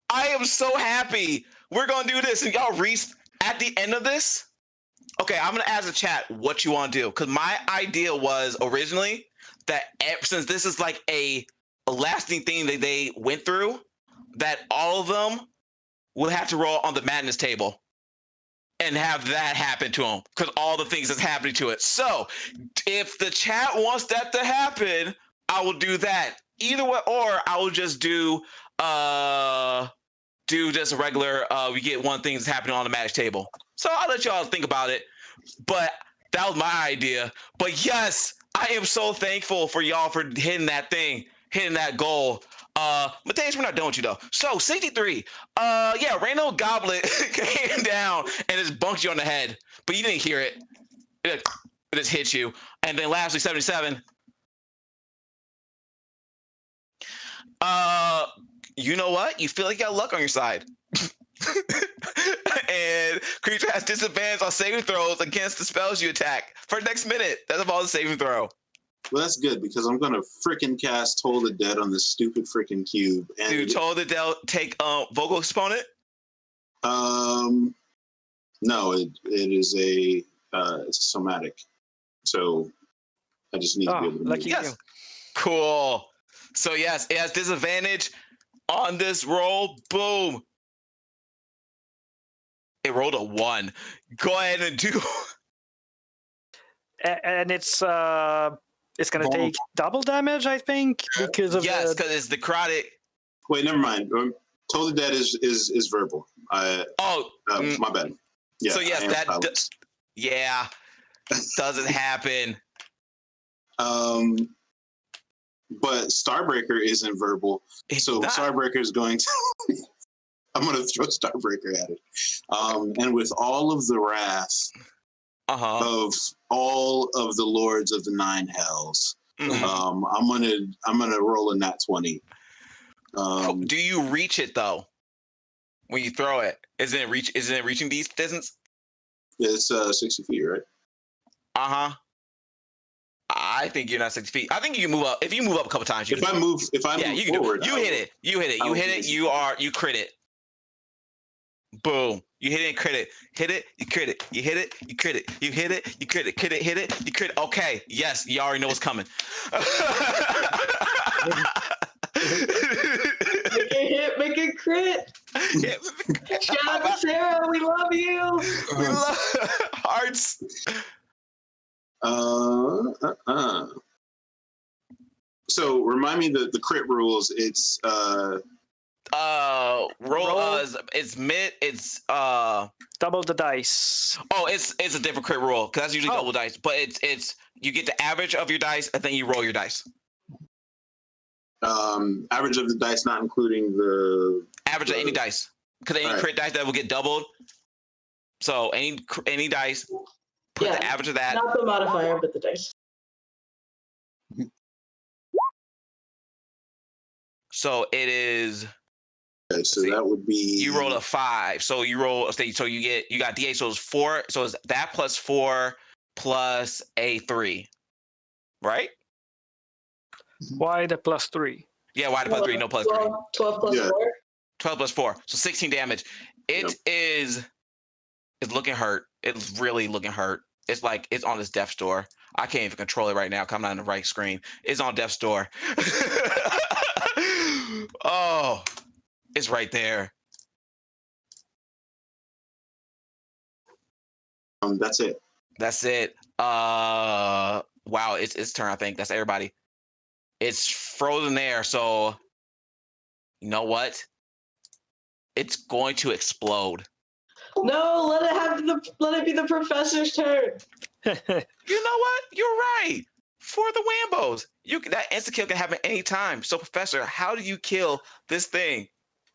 I am so happy. We're gonna do this, and y'all reach at the end of this. Okay, I'm gonna ask the chat what you want to do, because my idea was originally that since this is like a lasting thing that they went through, that all of them will have to roll on the madness table and have that happen to them, because all the things that's happening to it. So if the chat wants that to happen, I will do that. Either way, or I will just do just a regular we get one thing that's happening on the match table. So I'll let y'all think about it. But that was my idea. But yes, I am so thankful for y'all for hitting that thing, hitting that goal. Matthias, we're not done with you though. So 63. Yeah, random goblet came down and just bunked you on the head, but you didn't hear it. It just hit you. And then lastly, 77. You know what? You feel like you got luck on your side. And creature has disadvantage on saving throws against the spells you attack for the next minute. That's about the saving throw. Well, that's good, because I'm gonna freaking cast Toll the Dead on this stupid freaking cube. And Dude, Toll the Dead take vocal exponent? No, it is a it's a somatic. So I just need to be able to move. Yes. You. Cool. So yes, it has disadvantage on this roll. Boom. It rolled a 1. Go ahead and do. And it's gonna take double damage, I think, because of because it's necrotic. Wait, never mind. Toll the Dead is verbal. My bad. Yeah. So yes, that doesn't happen. But Starbreaker isn't verbal, so Starbreaker is going to. I'm going to throw Starbreaker at it, and with all of the wrath of all of the lords of the 9 hells, I'm gonna roll a nat 20. Do you reach it though? When you throw it, isn't it reaching these distance? Yeah, it's 60 feet, right? I think you're not 60 feet. I think you can move up. If you move up a couple times, if I move forward, you hit it. You hit it. You crit it. Boom. You hit it and crit it. Hit it, you crit it. You hit it, you crit it. You hit it, you crit it. Hit it, you crit it. Okay. Yes, you already know what's coming. Make it crit. Shout out to Sarah. We love you. We love hearts. So remind me the crit rules. It's roll. It's mid. It's double the dice. Oh, it's a different crit roll because that's usually double dice. But it's you get the average of your dice and then you roll your dice. Average of the dice, not including the average of any dice, because any crit dice that will get doubled. So any dice, put the average of that. Not the modifier, but the dice. So it is. Okay, so that would be. You roll a 5. So you roll. So you got D8. So it's 4. So it's that plus 4 plus a 3, right? Why the plus 3? Yeah, why the plus 3? No plus 3. 12 plus 4. 12 plus 4. So 16 damage. It is. It's looking hurt. It's really looking hurt. It's like it's on its death's door. I can't even control it right now because I'm not on the right screen. It's on death's door. Oh, it's right there. That's it. That's it. Wow, it's turn. I think that's everybody. It's frozen there. So, you know what? It's going to explode. No, let it be the professor's turn. You know what? You're right. For the Wambos, that insta kill can happen anytime. So, Professor, how do you kill this thing?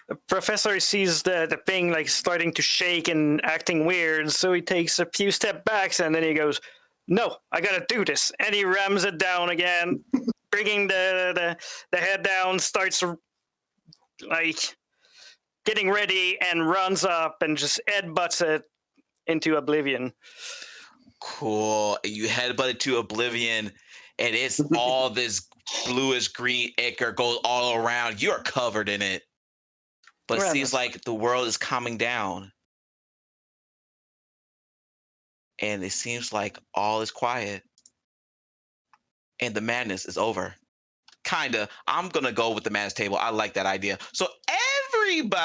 The professor sees the thing like starting to shake and acting weird, so he takes a few step backs and then he goes, "No, I gotta do this," and he rams it down again, bringing the head down, starts like getting ready and runs up and just headbutts it into oblivion. Cool. You headbutt it to oblivion, and it's all this bluish green ichor goes all around. You're covered in it. But it seems like the world is calming down. And it seems like all is quiet. And the madness is over. Kinda. I'm gonna go with the madness table. I like that idea. So everybody,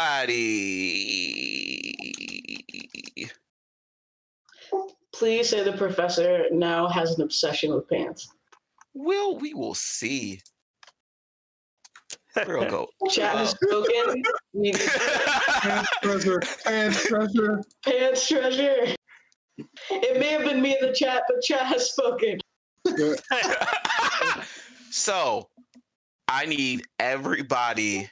please say the professor now has an obsession with pants. Well, we will see. We'll go. Chat has spoken. Pants treasure. Pants treasure. Pants treasure. It may have been me in the chat, but chat has spoken. So, I need everybody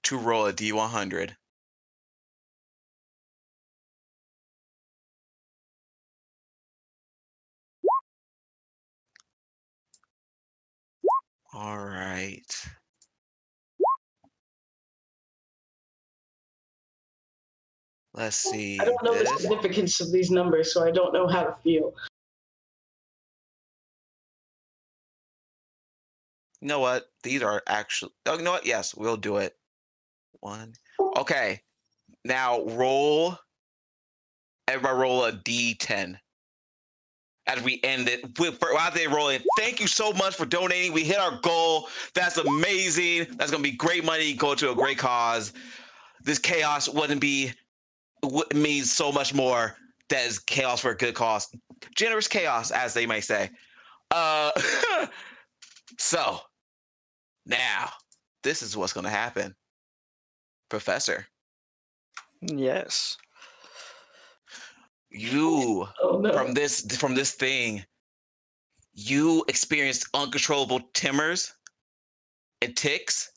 to roll a D100. All right. Let's see. I don't know the significance of these numbers, so I don't know how to feel. You know what? These are actually. Oh, you know what? Yes, we'll do it. 1. Okay. Now roll. Everybody roll a D10. As we end it, while they roll in, thank you so much for donating. We hit our goal. That's amazing. That's gonna be great money. Go to a great cause. This chaos means so much more. That is chaos for a good cause. Generous chaos, as they may say. So now this is what's gonna happen, Professor. Yes. You from this thing, you experienced uncontrollable tremors and tics,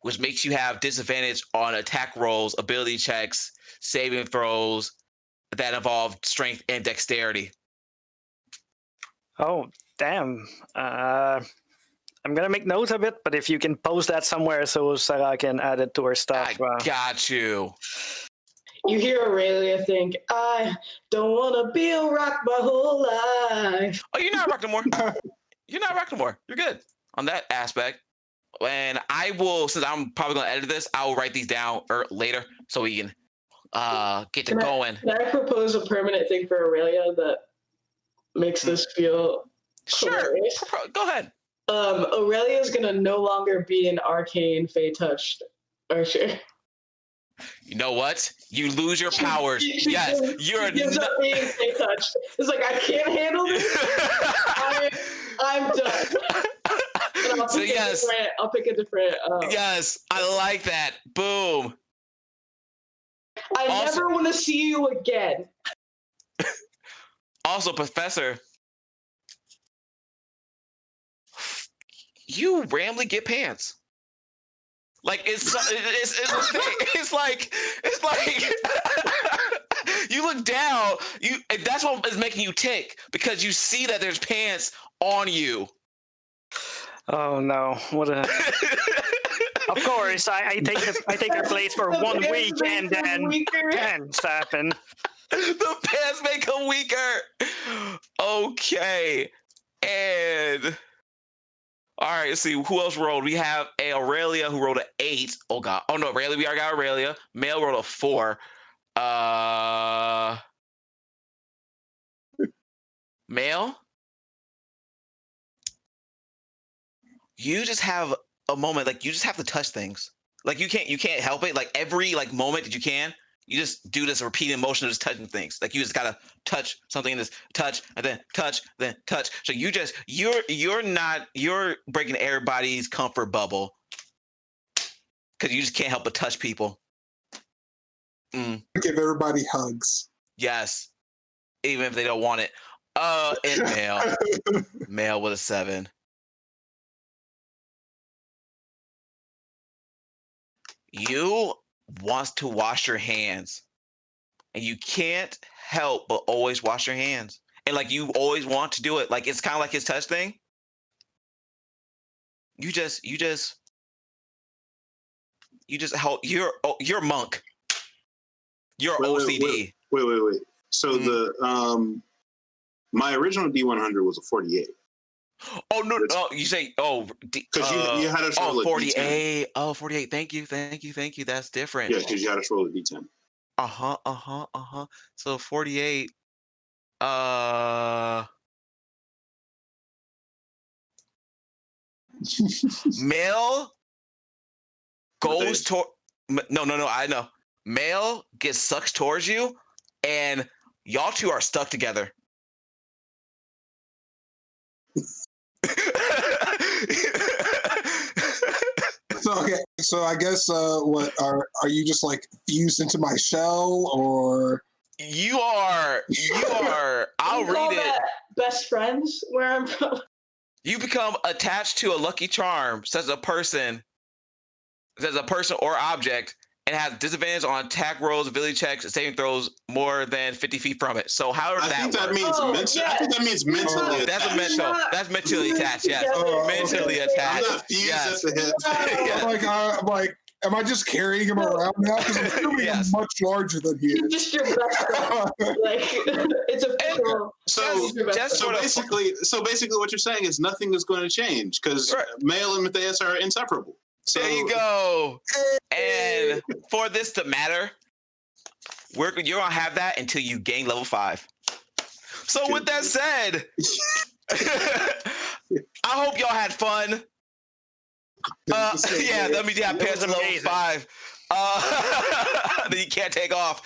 which makes you have disadvantage on attack rolls, ability checks, saving throws that involve strength and dexterity. Oh, damn. I'm gonna make note of it, but if you can post that somewhere so Sarah can add it to her stuff. I got you. You hear Aurelia think, I don't want to be a rock my whole life. Oh, you're not a rock no more. You're not a rock no more. You're good on that aspect. And I will, since I'm probably going to edit this, I will write these down later so we can get to going. Can I propose a permanent thing for Aurelia that makes this feel hilarious? Sure. Go ahead. Aurelia is going to no longer be an arcane Fey touched archer. You know what? You lose your powers. Yes, you're not being Fey touched. It's like, I can't handle this. I'm done. And So yes, I'll pick a different. Yes, I like that. Boom. I never want to see you again. Also, Professor, you randomly get pants. Like it's a thing. It's like you look down. And that's what is making you tick because you see that there's pants on you. Oh no! What a. Of course, I take their place for 1 week and then pants happen. The pants make them weaker. Okay, and all right. Let's see who else rolled. We have Aurelia who rolled an 8. Oh god. Oh no, Aurelia. We already got Aurelia. Male rolled a 4. Male. You just have a moment like you just have to touch things. Like you can't help it. Like every moment that you just do this repeating motion of just touching things. Like you just gotta touch something in this, touch and then touch, then touch. So you're breaking everybody's comfort bubble because you just can't help but touch people. Give everybody hugs. Yes, even if they don't want it. And male with a 7. You want to wash your hands, and you can't help but always wash your hands, and like you always want to do it. Like it's kind of like his touch thing. You just help. You're a monk. You're OCD. Wait. So the my original D100 was a 48. Oh no! Oh, you say because you had us roll a 48. D10. Oh, 48. Thank you. That's different. Yeah, because you had us roll a D10. So 48. Male goes toward. No. I know. Male gets sucked towards you, and y'all two are stuck together. So I guess what are you just like fused into my shell or you are I'll read it. Best friends where I'm from. You become attached to a lucky charm such as a person or object and has disadvantage on attack rolls, ability checks, and saving throws more than 50 feet from it. So however I think that means I think that means mentally attached. That's a mental. That's mentally attached. Yes, mentally attached. I'm not fused at the hip. I'm like, am I just carrying him around now? Because I'm assuming I'm much larger than he is. Just your best friend. Like it's official. So basically, what you're saying is nothing is going to change because Male and Matthias are inseparable. So, there you go. And for this to matter, you're gonna have that until you gain level 5. So with that said, I hope y'all had fun. Yeah, that means you have pairs of level 5. Then you can't take off.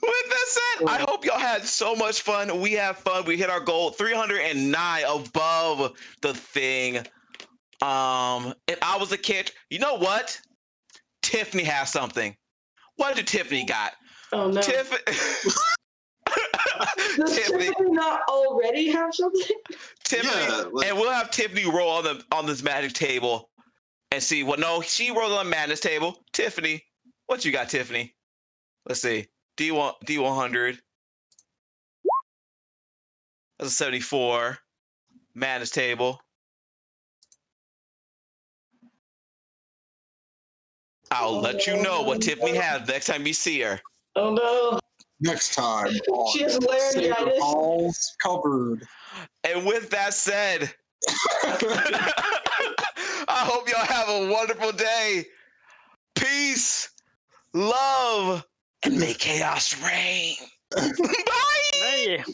With that said, I hope y'all had so much fun. We have fun. We hit our goal, 309 above the thing. If I was a kid, you know what? Tiffany has something. What did Tiffany got? Oh no. Does Tiffany not already have something? Tiffany, and we'll have Tiffany roll on this magic table and see what. No, she rolled on the madness table. Tiffany, what you got, Tiffany? Let's see. D100. That's a 74. Madness table. I'll let you know what Tiffany has next time you see her. Oh no. Next time. She has laryngitis. Balls covered. And with that said, I hope y'all have a wonderful day. Peace, love, and may chaos reign. Bye. Hey.